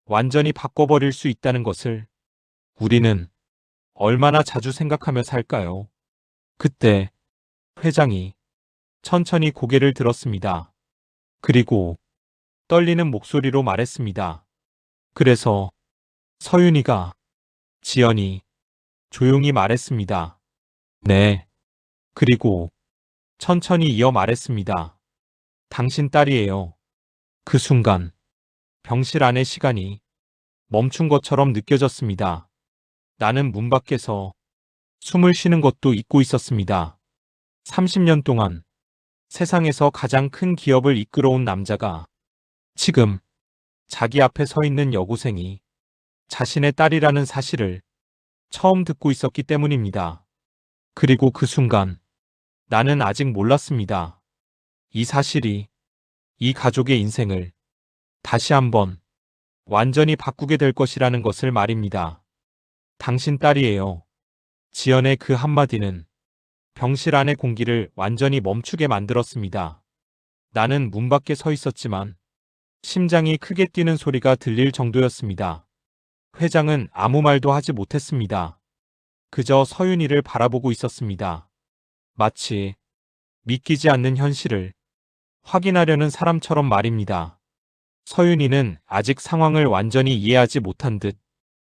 Speaker 1: 완전히 바꿔버릴 수 있다는 것을 우리는 얼마나 자주 생각하며 살까요? 그때 회장이 천천히 고개를 들었습니다. 그리고 떨리는 목소리로 말했습니다. 그래서 서윤이가. 지연이 조용히 말했습니다. 네. 그리고 천천히 이어 말했습니다. 당신 딸이에요. 그 순간 병실 안의 시간이 멈춘 것처럼 느껴졌습니다. 나는 문 밖에서 숨을 쉬는 것도 잊고 있었습니다. 30년 동안 세상에서 가장 큰 기업을 이끌어온 남자가 지금 자기 앞에 서 있는 여고생이 자신의 딸이라는 사실을 처음 듣고 있었기 때문입니다. 그리고 그 순간 나는 아직 몰랐습니다. 이 사실이 이 가족의 인생을 다시 한번 완전히 바꾸게 될 것이라는 것을 말입니다. 당신 딸이에요. 지연의 그 한마디는 병실 안의 공기를 완전히 멈추게 만들었습니다. 나는 문 밖에 서 있었지만 심장이 크게 뛰는 소리가 들릴 정도였습니다. 회장은 아무 말도 하지 못했습니다. 그저 서윤이를 바라보고 있었습니다. 마치 믿기지 않는 현실을 확인하려는 사람처럼 말입니다. 서윤이는 아직 상황을 완전히 이해하지 못한 듯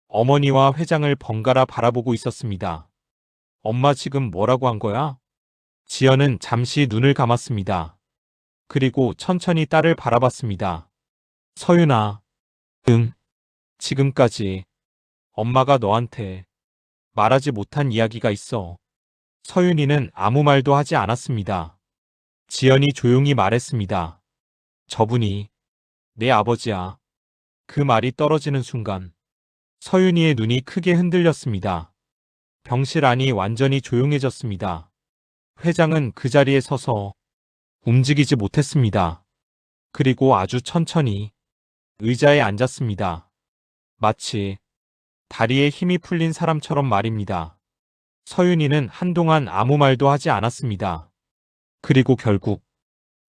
Speaker 1: 어머니와 회장을 번갈아 바라보고 있었습니다. 엄마 지금 뭐라고 한 거야? 지연은 잠시 눈을 감았습니다. 그리고 천천히 딸을 바라봤습니다. 서윤아, 응, 지금까지 엄마가 너한테 말하지 못한 이야기가 있어. 서윤이는 아무 말도 하지 않았습니다. 지연이 조용히 말했습니다. 저분이 내 아버지야. 그 말이 떨어지는 순간 서윤이의 눈이 크게 흔들렸습니다. 병실 안이 완전히 조용해졌습니다. 회장은 그 자리에 서서 움직이지 못했습니다. 그리고 아주 천천히 의자에 앉았습니다. 마치 다리에 힘이 풀린 사람처럼 말입니다. 서윤이는 한동안 아무 말도 하지 않았습니다. 그리고 결국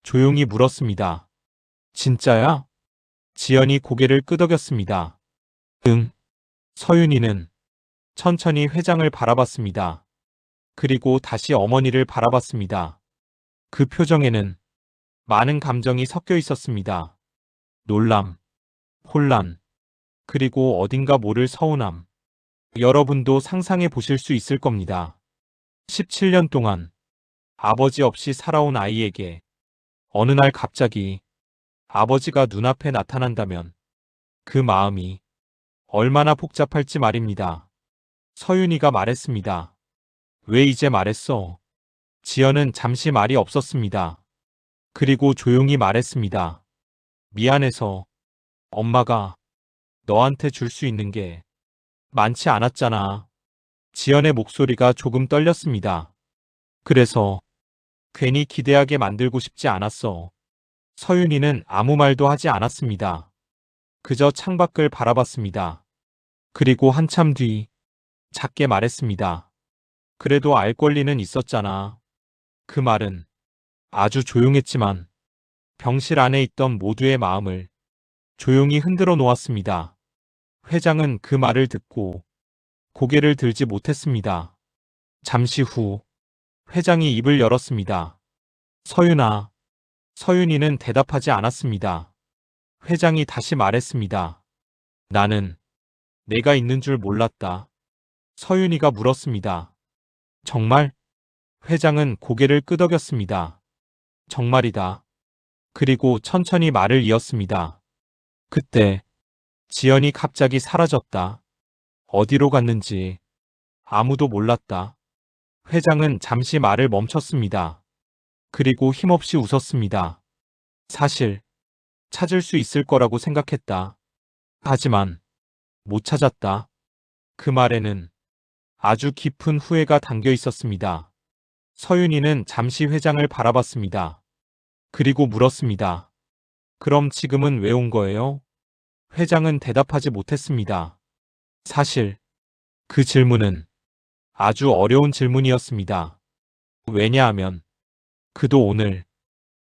Speaker 1: 조용히 물었습니다. 진짜야? 지연이 고개를 끄덕였습니다. 응. 서윤이는 천천히 회장을 바라봤습니다. 그리고 다시 어머니를 바라봤습니다. 그 표정에는 많은 감정이 섞여 있었습니다. 놀람, 혼란, 그리고 어딘가 모를 서운함. 여러분도 상상해 보실 수 있을 겁니다. 17년 동안 아버지 없이 살아온 아이에게 어느 날 갑자기 아버지가 눈앞에 나타난다면 그 마음이 얼마나 복잡할지 말입니다. 서윤이가 말했습니다. 왜 이제 말했어? 지연은 잠시 말이 없었습니다. 그리고 조용히 말했습니다. 미안해서 엄마가 너한테 줄 수 있는 게 많지 않았잖아. 지연의 목소리가 조금 떨렸습니다. 그래서 괜히 기대하게 만들고 싶지 않았어. 서윤이는 아무 말도 하지 않았습니다. 그저 창밖을 바라봤습니다. 그리고 한참 뒤 작게 말했습니다. 그래도 알 권리는 있었잖아. 그 말은 아주 조용했지만 병실 안에 있던 모두의 마음을 조용히 흔들어 놓았습니다. 회장은 그 말을 듣고 고개를 들지 못했습니다. 잠시 후 회장이 입을 열었습니다. 서윤아. 서윤이는 대답하지 않았습니다. 회장이 다시 말했습니다. 나는 내가 있는 줄 몰랐다. 서윤이가 물었습니다. 정말? 회장은 고개를 끄덕였습니다. 정말이다. 그리고 천천히 말을 이었습니다. 그때 지연이 갑자기 사라졌다. 어디로 갔는지 아무도 몰랐다. 회장은 잠시 말을 멈췄습니다. 그리고 힘없이 웃었습니다. 사실 찾을 수 있을 거라고 생각했다. 하지만 못 찾았다. 그 말에는 아주 깊은 후회가 담겨 있었습니다. 서윤이는 잠시 회장을 바라봤습니다. 그리고 물었습니다. 그럼 지금은 왜 온 거예요? 회장은 대답하지 못했습니다. 사실 그 질문은 아주 어려운 질문이었습니다. 왜냐하면 그도 오늘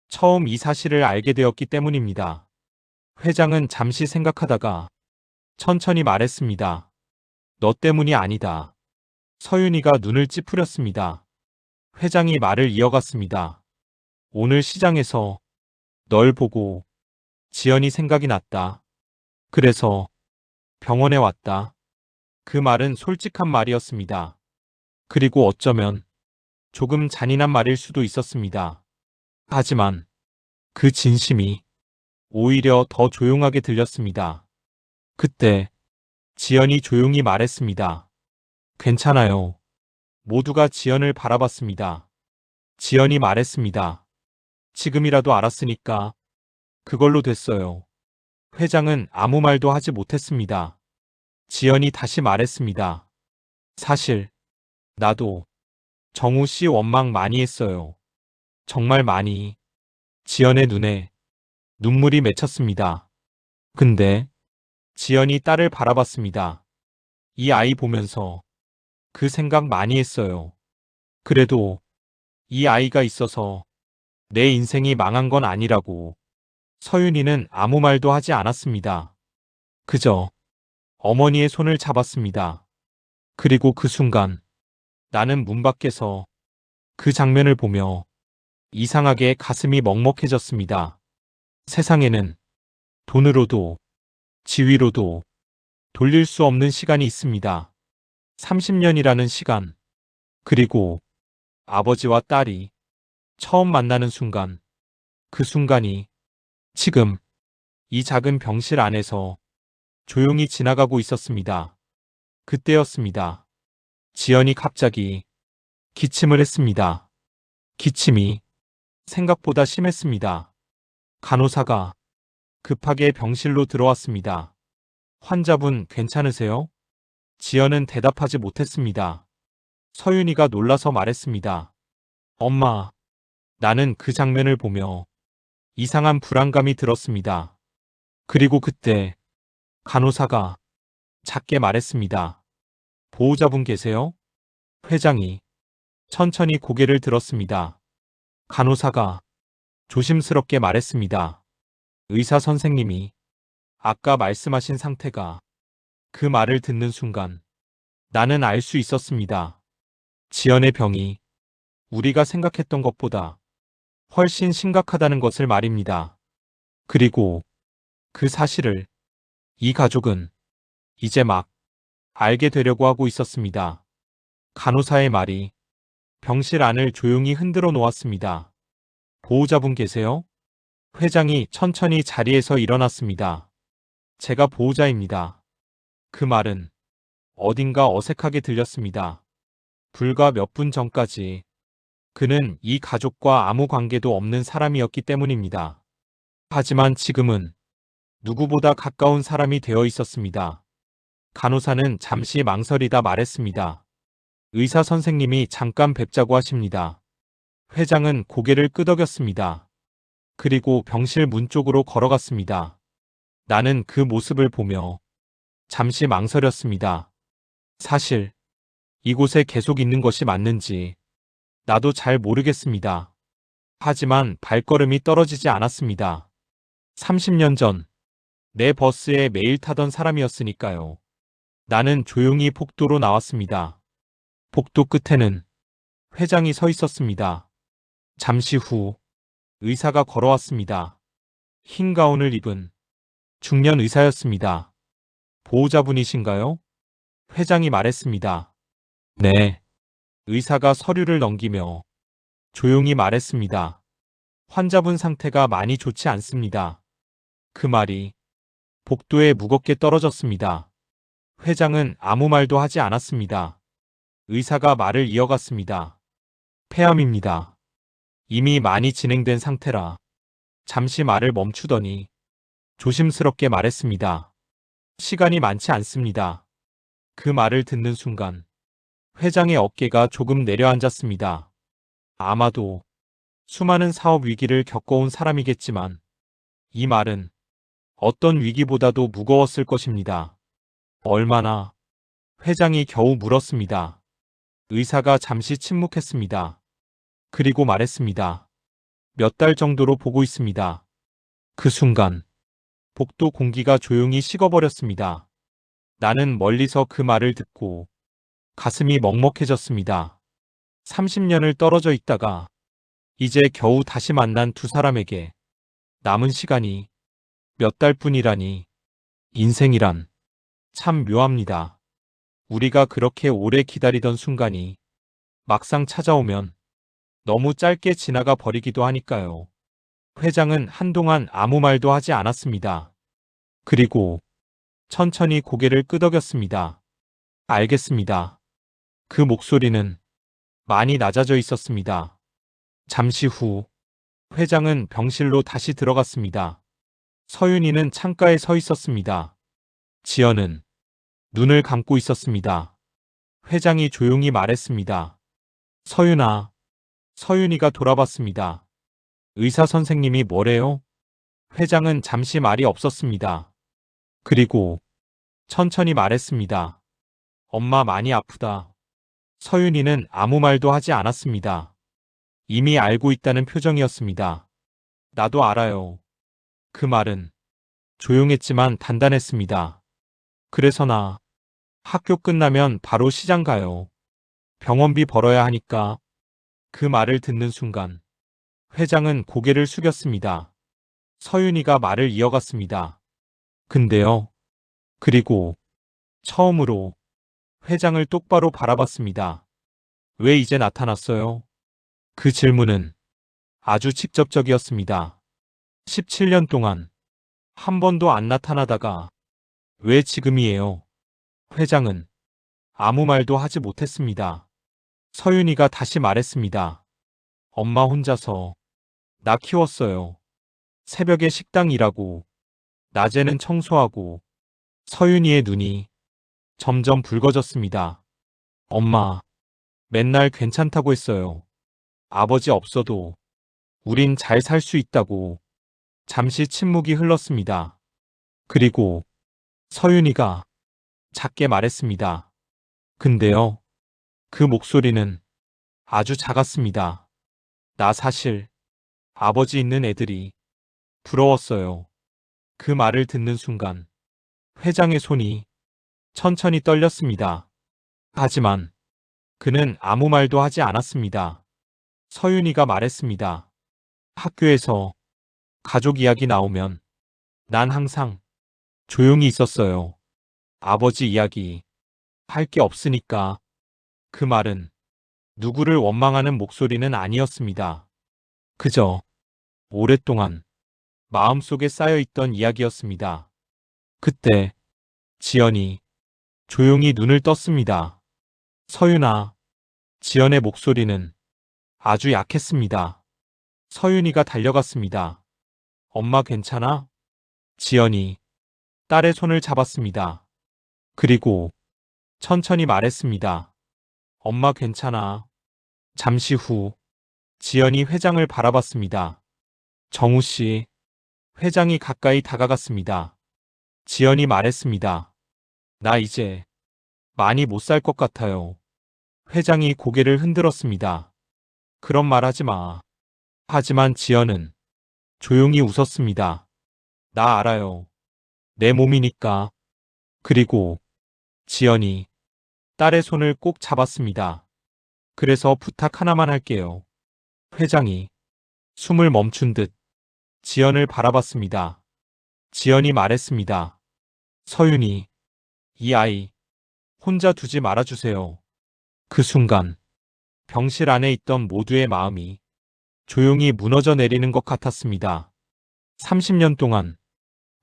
Speaker 1: 처음 이 사실을 알게 되었기 때문입니다. 회장은 잠시 생각하다가 천천히 말했습니다. 너 때문이 아니다. 서윤이가 눈을 찌푸렸습니다. 회장이 말을 이어갔습니다. 오늘 시장에서 널 보고 지연이 생각이 났다. 그래서 병원에 왔다. 그 말은 솔직한 말이었습니다. 그리고 어쩌면 조금 잔인한 말일 수도 있었습니다. 하지만 그 진심이 오히려 더 조용하게 들렸습니다. 그때 지연이 조용히 말했습니다. 괜찮아요. 모두가 지연을 바라봤습니다. 지연이 말했습니다. 지금이라도 알았으니까 그걸로 됐어요. 회장은 아무 말도 하지 못했습니다. 지연이 다시 말했습니다. 사실 나도 정우 씨 원망 많이 했어요. 정말 많이. 지연의 눈에 눈물이 맺혔습니다. 근데 지연이 딸을 바라봤습니다. 이 아이 보면서 그 생각 많이 했어요. 그래도 이 아이가 있어서 내 인생이 망한 건 아니라고. 서윤이는 아무 말도 하지 않았습니다. 그저 어머니의 손을 잡았습니다. 그리고 그 순간 나는 문 밖에서 그 장면을 보며 이상하게 가슴이 먹먹해졌습니다. 세상에는 돈으로도 지위로도 돌릴 수 없는 시간이 있습니다. 30년이라는 시간. 그리고 아버지와 딸이 처음 만나는 순간. 그 순간이 지금 이 작은 병실 안에서 조용히 지나가고 있었습니다. 그때였습니다. 지연이 갑자기 기침을 했습니다. 기침이 생각보다 심했습니다. 간호사가 급하게 병실로 들어왔습니다. 환자분 괜찮으세요? 지연은 대답하지 못했습니다. 서윤이가 놀라서 말했습니다. 엄마, 나는 그 장면을 보며 이상한 불안감이 들었습니다. 그리고 그때 간호사가 작게 말했습니다. 보호자분 계세요? 회장이 천천히 고개를 들었습니다. 간호사가 조심스럽게 말했습니다. 의사 선생님이 아까 말씀하신 상태가. 그 말을 듣는 순간 나는 알 수 있었습니다. 지연의 병이 우리가 생각했던 것보다 훨씬 심각하다는 것을 말입니다. 그리고 그 사실을 이 가족은 이제 막 알게 되려고 하고 있었습니다. 간호사의 말이 병실 안을 조용히 흔들어 놓았습니다. 보호자분 계세요? 회장이 천천히 자리에서 일어났습니다. 제가 보호자입니다. 그 말은 어딘가 어색하게 들렸습니다. 불과 몇 분 전까지 그는 이 가족과 아무 관계도 없는 사람이었기 때문입니다. 하지만 지금은 누구보다 가까운 사람이 되어 있었습니다. 간호사는 잠시 망설이다 말했습니다. 의사 선생님이 잠깐 뵙자고 하십니다. 회장은 고개를 끄덕였습니다. 그리고 병실 문 쪽으로 걸어갔습니다. 나는 그 모습을 보며 잠시 망설였습니다. 사실 이곳에 계속 있는 것이 맞는지 나도 잘 모르겠습니다. 하지만 발걸음이 떨어지지 않았습니다. 30년 전 내 버스에 매일 타던 사람이었으니까요. 나는 조용히 복도로 나왔습니다. 복도 끝에는 회장이 서 있었습니다. 잠시 후 의사가 걸어왔습니다. 흰 가운을 입은 중년 의사였습니다. 보호자분이신가요? 회장이 말했습니다. 네. 의사가 서류를 넘기며 조용히 말했습니다. 환자분 상태가 많이 좋지 않습니다. 그 말이 복도에 무겁게 떨어졌습니다. 회장은 아무 말도 하지 않았습니다. 의사가 말을 이어갔습니다. 폐암입니다. 이미 많이 진행된 상태라. 잠시 말을 멈추더니 조심스럽게 말했습니다. 시간이 많지 않습니다. 그 말을 듣는 순간 회장의 어깨가 조금 내려앉았습니다. 아마도 수많은 사업 위기를 겪어온 사람이겠지만 이 말은 어떤 위기보다도 무거웠을 것입니다. 얼마나? 회장이 겨우 물었습니다. 의사가 잠시 침묵했습니다. 그리고 말했습니다. 몇 달 정도로 보고 있습니다. 그 순간 복도 공기가 조용히 식어버렸습니다. 나는 멀리서 그 말을 듣고 가슴이 먹먹해졌습니다. 30년을 떨어져 있다가 이제 겨우 다시 만난 두 사람에게 남은 시간이 몇 달뿐이라니. 인생이란 참 묘합니다. 우리가 그렇게 오래 기다리던 순간이 막상 찾아오면 너무 짧게 지나가 버리기도 하니까요. 회장은 한동안 아무 말도 하지 않았습니다. 그리고 천천히 고개를 끄덕였습니다. 알겠습니다. 그 목소리는 많이 낮아져 있었습니다. 잠시 후 회장은 병실로 다시 들어갔습니다. 서윤이는 창가에 서 있었습니다. 지연은 눈을 감고 있었습니다. 회장이 조용히 말했습니다. 서윤아. 서윤이가 돌아봤습니다. 의사 선생님이 뭐래요? 회장은 잠시 말이 없었습니다. 그리고 천천히 말했습니다. 엄마 많이 아프다. 서윤이는 아무 말도 하지 않았습니다. 이미 알고 있다는 표정이었습니다. 나도 알아요. 그 말은 조용했지만 단단했습니다. 그래서 나 학교 끝나면 바로 시장 가요. 병원비 벌어야 하니까. 그 말을 듣는 순간 회장은 고개를 숙였습니다. 서윤이가 말을 이어갔습니다. 근데요. 그리고 처음으로 회장을 똑바로 바라봤습니다. 왜 이제 나타났어요? 그 질문은 아주 직접적이었습니다. 17년 동안 한 번도 안 나타나다가 왜 지금이에요? 회장은 아무 말도 하지 못했습니다. 서윤이가 다시 말했습니다. 엄마 혼자서 나 키웠어요. 새벽에 식당 일하고 낮에는 청소하고. 서윤이의 눈이 점점 붉어졌습니다. 엄마, 맨날 괜찮다고 했어요. 아버지 없어도 우린 잘 살 수 있다고. 잠시 침묵이 흘렀습니다. 그리고 서윤이가 작게 말했습니다. 근데요. 그 목소리는 아주 작았습니다. 나 사실 아버지 있는 애들이 부러웠어요. 그 말을 듣는 순간 회장의 손이 천천히 떨렸습니다. 하지만 그는 아무 말도 하지 않았습니다. 서윤이가 말했습니다. 학교에서 가족 이야기 나오면 난 항상 조용히 있었어요. 아버지 이야기 할 게 없으니까. 그 말은 누구를 원망하는 목소리는 아니었습니다. 그저 오랫동안 마음속에 쌓여있던 이야기였습니다. 그때 지연이 조용히 눈을 떴습니다. 서윤아. 지연의 목소리는 아주 약했습니다. 서윤이가 달려갔습니다. 엄마 괜찮아? 지연이 딸의 손을 잡았습니다. 그리고 천천히 말했습니다. 엄마 괜찮아. 잠시 후 지연이 회장을 바라봤습니다. 정우 씨. 회장이 가까이 다가갔습니다. 지연이 말했습니다. 나 이제 많이 못 살 것 같아요. 회장이 고개를 흔들었습니다. 그런 말 하지 마. 하지만 지연은 조용히 웃었습니다. 나 알아요. 내 몸이니까. 그리고 지연이 딸의 손을 꼭 잡았습니다. 그래서 부탁 하나만 할게요. 회장이 숨을 멈춘 듯 지연을 바라봤습니다. 지연이 말했습니다. 서윤이, 이 아이 혼자 두지 말아주세요. 그 순간 병실 안에 있던 모두의 마음이 조용히 무너져 내리는 것 같았습니다. 30년 동안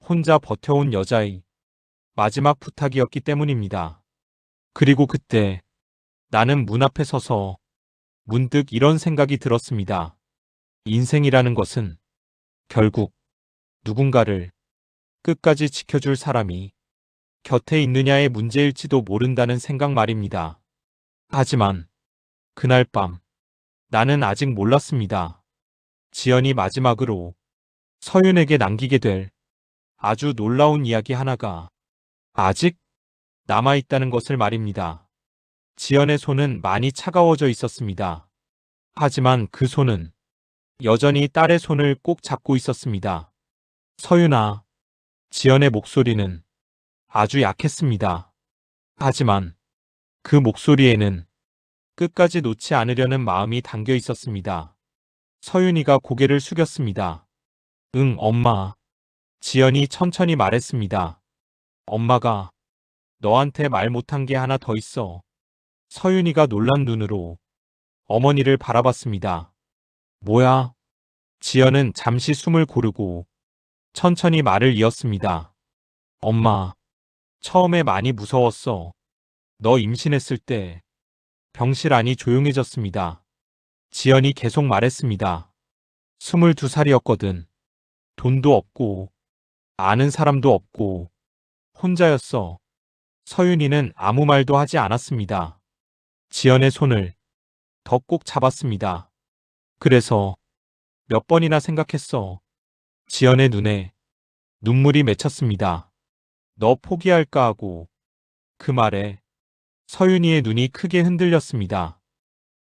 Speaker 1: 혼자 버텨온 여자의 마지막 부탁이었기 때문입니다. 그리고 그때 나는 문 앞에 서서 문득 이런 생각이 들었습니다. 인생이라는 것은 결국 누군가를 끝까지 지켜줄 사람이 곁에 있느냐의 문제일지도 모른다는 생각 말입니다. 하지만 그날 밤 나는 아직 몰랐습니다. 지연이 마지막으로 서윤에게 남기게 될 아주 놀라운 이야기 하나가 아직 남아있다는 것을 말입니다. 지연의 손은 많이 차가워져 있었습니다. 하지만 그 손은 여전히 딸의 손을 꼭 잡고 있었습니다. 서윤아. 지연의 목소리는 아주 약했습니다. 하지만 그 목소리에는 끝까지 놓지 않으려는 마음이 담겨 있었습니다. 서윤이가 고개를 숙였습니다. 응, 엄마. 지연이 천천히 말했습니다. 엄마가 너한테 말 못한 게 하나 더 있어. 서윤이가 놀란 눈으로 어머니를 바라봤습니다. 뭐야? 지연은 잠시 숨을 고르고 천천히 말을 이었습니다. 엄마, 처음에 많이 무서웠어. 너 임신했을 때 병실 안이 조용해졌습니다. 지연이 계속 말했습니다. 22살이었거든. 돈도 없고 아는 사람도 없고 혼자였어. 서윤이는 아무 말도 하지 않았습니다. 지연의 손을 더 꼭 잡았습니다. 그래서 몇 번이나 생각했어. 지연의 눈에 눈물이 맺혔습니다. 너 포기할까 하고 그 말에 서윤이의 눈이 크게 흔들렸습니다.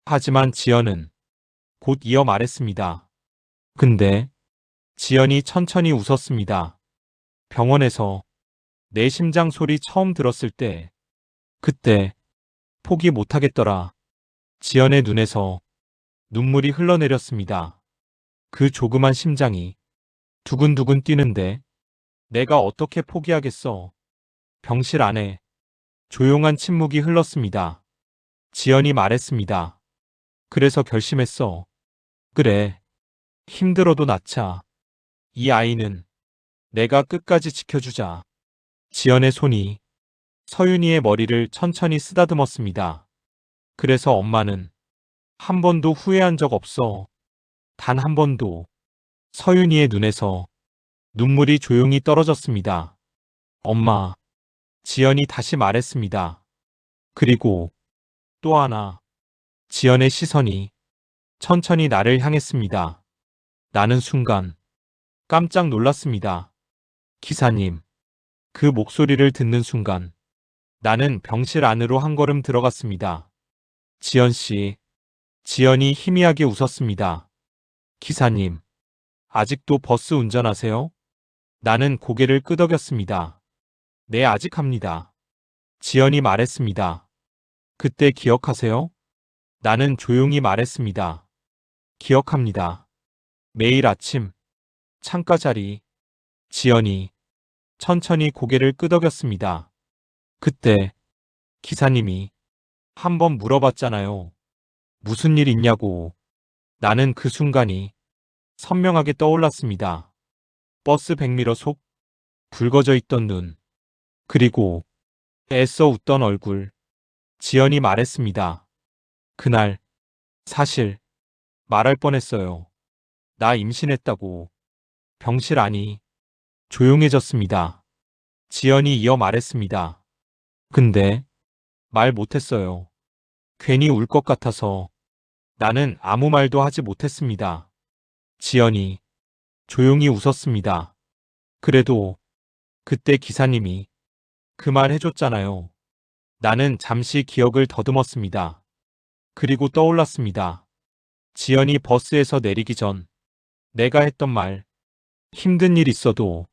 Speaker 1: 하지만 지연은 곧 이어 말했습니다. 근데 지연이 천천히 웃었습니다. 병원에서 내 심장 소리 처음 들었을 때 그때 포기 못하겠더라. 지연의 눈에서 눈물이 흘러내렸습니다. 그 조그만 심장이 두근두근 뛰는데 내가 어떻게 포기하겠어. 병실 안에 조용한 침묵이 흘렀습니다. 지연이 말했습니다. 그래서 결심했어. 그래. 힘들어도 낳자. 이 아이는 내가 끝까지 지켜주자. 지연의 손이 서윤이의 머리를 천천히 쓰다듬었습니다. 그래서 엄마는 한 번도 후회한 적 없어. 단 한 번도. 서윤이의 눈에서 눈물이 조용히 떨어졌습니다. 엄마, 지연이 다시 말했습니다. 그리고 또 하나. 지연의 시선이 천천히 나를 향했습니다. 나는 순간 깜짝 놀랐습니다. 기사님. 그 목소리를 듣는 순간 나는 병실 안으로 한 걸음 들어갔습니다. 지연 씨. 지연이 희미하게 웃었습니다. 기사님. 아직도 버스 운전하세요? 나는 고개를 끄덕였습니다. 네, 아직 합니다. 지연이 말했습니다. 그때 기억하세요? 나는 조용히 말했습니다. 기억합니다. 매일 아침 창가 자리. 지연이 천천히 고개를 끄덕였습니다. 그때 기사님이 한 번 물어봤잖아요. 무슨 일 있냐고. 나는 그 순간이 선명하게 떠올랐습니다. 버스 백미러 속 붉어져 있던 눈. 그리고 애써 웃던 얼굴. 지연이 말했습니다. 그날 사실 말할 뻔했어요. 나 임신했다고. 병실 안이 조용해졌습니다. 지연이 이어 말했습니다. 근데 말 못했어요. 괜히 울 것 같아서. 나는 아무 말도 하지 못했습니다. 지연이 조용히 웃었습니다. 그래도 그때 기사님이 그 말 해줬잖아요. 나는 잠시 기억을 더듬었습니다. 그리고 떠올랐습니다. 지연이 버스에서 내리기 전 내가 했던 말. 힘든 일 있어도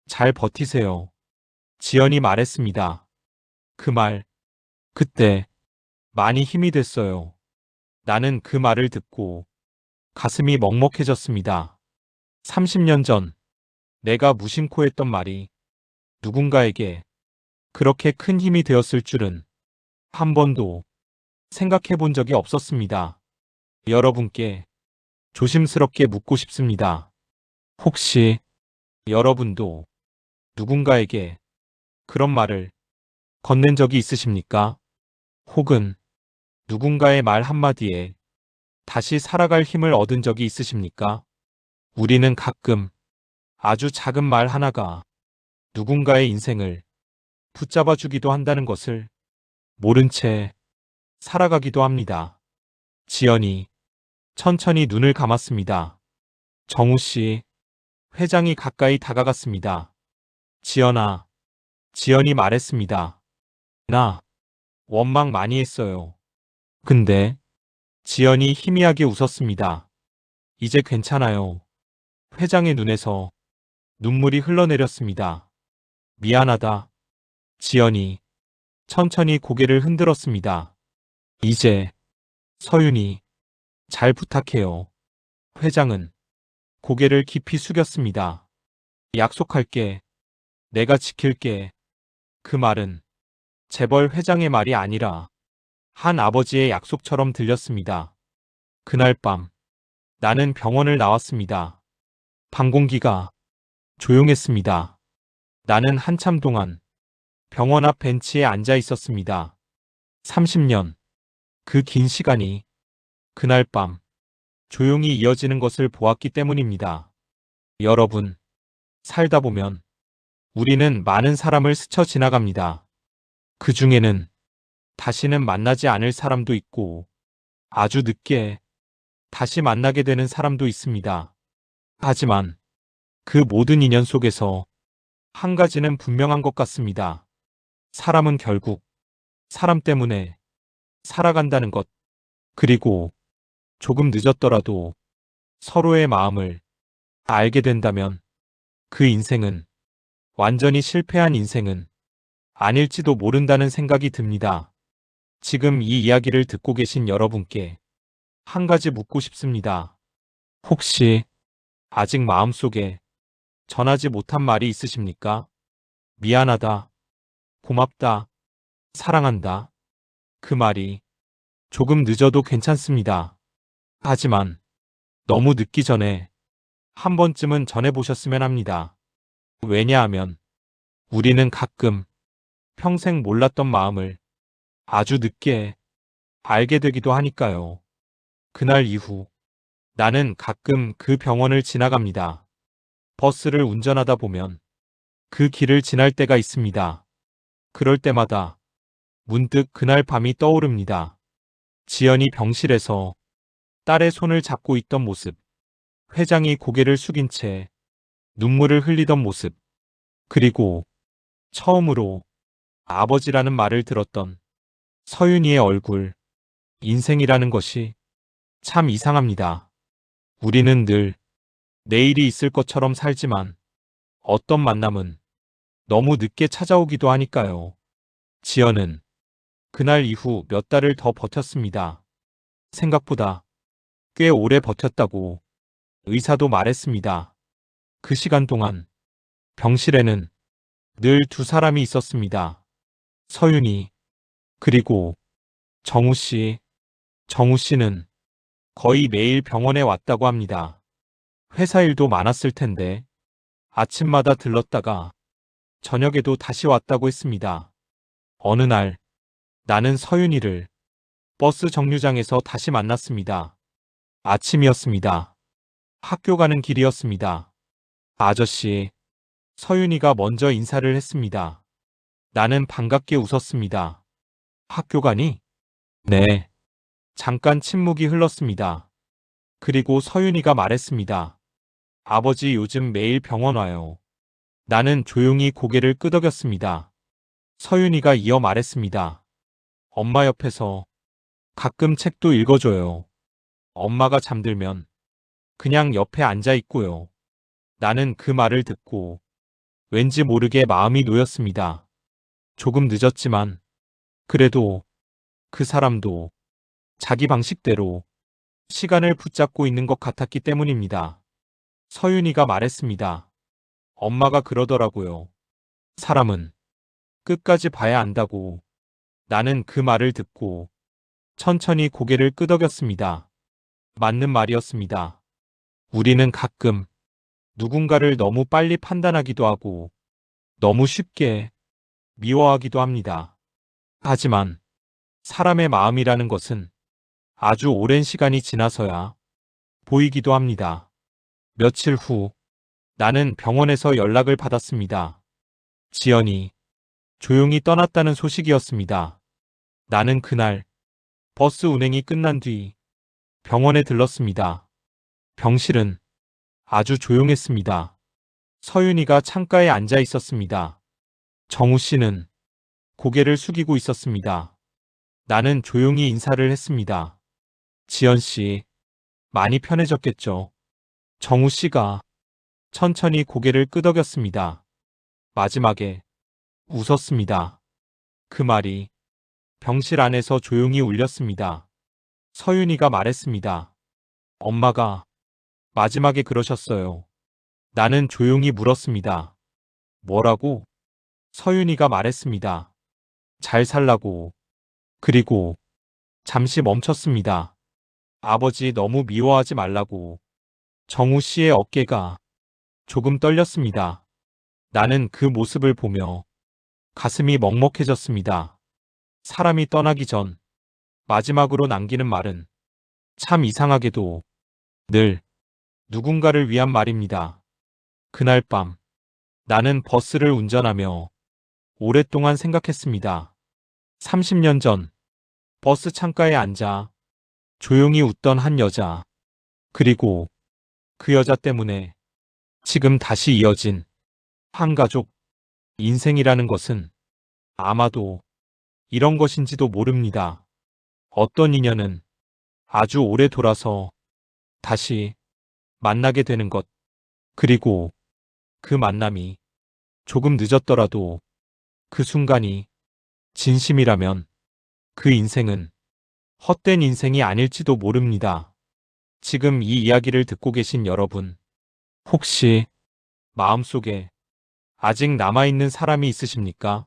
Speaker 1: 잘 버티세요. 지연이 말했습니다. 그 말. 그때 많이 힘이 됐어요. 나는 그 말을 듣고 가슴이 먹먹해졌습니다. 30년 전 내가 무심코 했던 말이 누군가에게 그렇게 큰 힘이 되었을 줄은 한 번도 생각해 본 적이 없었습니다. 여러분께 조심스럽게 묻고 싶습니다. 혹시 여러분도 누군가에게 그런 말을 건넨 적이 있으십니까? 혹은 누군가의 말 한마디에 다시 살아갈 힘을 얻은 적이 있으십니까? 우리는 가끔 아주 작은 말 하나가 누군가의 인생을 붙잡아 주기도 한다는 것을 모른 채 살아가기도 합니다. 지연이 천천히 눈을 감았습니다. 정우 씨. 회장이 가까이 다가갔습니다. 지연아. 지연이 말했습니다. 나 원망 많이 했어요. 근데 지연이 희미하게 웃었습니다. 이제 괜찮아요. 회장의 눈에서 눈물이 흘러내렸습니다. 미안하다. 지연이 천천히 고개를 흔들었습니다. 이제 서윤이 잘 부탁해요. 회장은 고개를 깊이 숙였습니다. 약속할게. 내가 지킬게. 그 말은 재벌 회장의 말이 아니라 한 아버지의 약속처럼 들렸습니다. 그날 밤 나는 병원을 나왔습니다. 방 공기가 조용했습니다. 나는 한참 동안 병원 앞 벤치에 앉아 있었습니다. 30년. 그 긴 시간이 그날 밤 조용히 이어지는 것을 보았기 때문입니다. 여러분, 살다 보면 우리는 많은 사람을 스쳐 지나갑니다. 그 중에는 다시는 만나지 않을 사람도 있고 아주 늦게 다시 만나게 되는 사람도 있습니다. 하지만 그 모든 인연 속에서 한 가지는 분명한 것 같습니다. 사람은 결국 사람 때문에 살아간다는 것, 그리고 조금 늦었더라도 서로의 마음을 알게 된다면 그 인생은 완전히 실패한 인생은 아닐지도 모른다는 생각이 듭니다. 지금 이 이야기를 듣고 계신 여러분께 한 가지 묻고 싶습니다. 혹시 아직 마음속에 전하지 못한 말이 있으십니까? 미안하다, 고맙다, 사랑한다. 그 말이 조금 늦어도 괜찮습니다. 하지만 너무 늦기 전에 한 번쯤은 전해보셨으면 합니다. 왜냐하면 우리는 가끔 평생 몰랐던 마음을 아주 늦게 알게 되기도 하니까요. 그날 이후 나는 가끔 그 병원을 지나갑니다. 버스를 운전하다 보면 그 길을 지날 때가 있습니다. 그럴 때마다 문득 그날 밤이 떠오릅니다. 지연이 병실에서 딸의 손을 잡고 있던 모습, 회장이 고개를 숙인 채 눈물을 흘리던 모습, 그리고 처음으로 아버지라는 말을 들었던 서윤이의 얼굴. 인생이라는 것이 참 이상합니다. 우리는 늘 내일이 있을 것처럼 살지만 어떤 만남은 너무 늦게 찾아오기도 하니까요. 지연은 그날 이후 몇 달을 더 버텼습니다. 생각보다 꽤 오래 버텼다고 의사도 말했습니다. 그 시간 동안 병실에는 늘 두 사람이 있었습니다. 서윤이, 그리고 정우 씨. 정우 씨는 거의 매일 병원에 왔다고 합니다. 회사 일도 많았을 텐데 아침마다 들렀다가 저녁에도 다시 왔다고 했습니다. 어느 날 나는 서윤이를 버스 정류장에서 다시 만났습니다. 아침이었습니다. 학교 가는 길이었습니다. 아저씨, 서윤이가 먼저 인사를 했습니다. 나는 반갑게 웃었습니다. 학교 가니? 네. 잠깐 침묵이 흘렀습니다. 그리고 서윤이가 말했습니다. 아버지 요즘 매일 병원 와요. 나는 조용히 고개를 끄덕였습니다. 서윤이가 이어 말했습니다. 엄마 옆에서 가끔 책도 읽어줘요. 엄마가 잠들면 그냥 옆에 앉아 있고요. 나는 그 말을 듣고 왠지 모르게 마음이 놓였습니다. 조금 늦었지만 그래도 그 사람도 자기 방식대로 시간을 붙잡고 있는 것 같았기 때문입니다. 서윤이가 말했습니다. 엄마가 그러더라고요. 사람은 끝까지 봐야 안다고. 나는 그 말을 듣고 천천히 고개를 끄덕였습니다. 맞는 말이었습니다. 우리는 가끔 누군가를 너무 빨리 판단하기도 하고 너무 쉽게 미워하기도 합니다. 하지만 사람의 마음이라는 것은 아주 오랜 시간이 지나서야 보이기도 합니다. 며칠 후 나는 병원에서 연락을 받았습니다. 지연이 조용히 떠났다는 소식이었습니다. 나는 그날 버스 운행이 끝난 뒤 병원에 들렀습니다. 병실은 아주 조용했습니다. 서윤이가 창가에 앉아 있었습니다. 정우 씨는 고개를 숙이고 있었습니다. 나는 조용히 인사를 했습니다. 지연 씨, 많이 편해졌겠죠? 정우 씨가 천천히 고개를 끄덕였습니다. 마지막에 웃었습니다. 그 말이 병실 안에서 조용히 울렸습니다. 서윤이가 말했습니다. 엄마가 마지막에 그러셨어요. 나는 조용히 물었습니다. 뭐라고? 서윤이가 말했습니다. 잘 살라고. 그리고 잠시 멈췄습니다. 아버지 너무 미워하지 말라고. 정우 씨의 어깨가 조금 떨렸습니다. 나는 그 모습을 보며 가슴이 먹먹해졌습니다. 사람이 떠나기 전 마지막으로 남기는 말은 참 이상하게도 늘 누군가를 위한 말입니다. 그날 밤 나는 버스를 운전하며 오랫동안 생각했습니다. 30년 전 버스 창가에 앉아 조용히 웃던 한 여자, 그리고 그 여자 때문에 지금 다시 이어진 한 가족 인생이라는 것은 아마도 이런 것인지도 모릅니다. 어떤 인연은 아주 오래 돌아서 다시 만나게 되는 것, 그리고 그 만남이 조금 늦었더라도 그 순간이 진심이라면 그 인생은 헛된 인생이 아닐지도 모릅니다. 지금 이 이야기를 듣고 계신 여러분, 혹시 마음속에 아직 남아있는 사람이 있으십니까?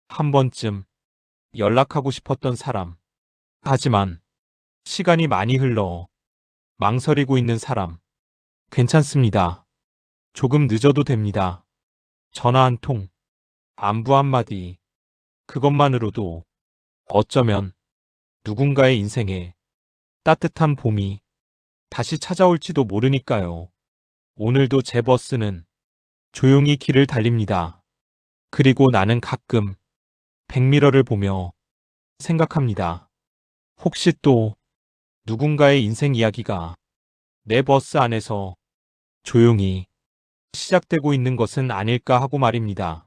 Speaker 1: 한 번쯤 연락하고 싶었던 사람, 하지만 시간이 많이 흘러 망설이고 있는 사람, 괜찮습니다. 조금 늦어도 됩니다. 전화 한 통, 안부 한마디, 그것만으로도 어쩌면 누군가의 인생에 따뜻한 봄이 다시 찾아올지도 모르니까요. 오늘도 제 버스는 조용히 길을 달립니다. 그리고 나는 가끔 백미러를 보며 생각합니다. 혹시 또 누군가의 인생 이야기가 내 버스 안에서 조용히 시작되고 있는 것은 아닐까 하고 말입니다.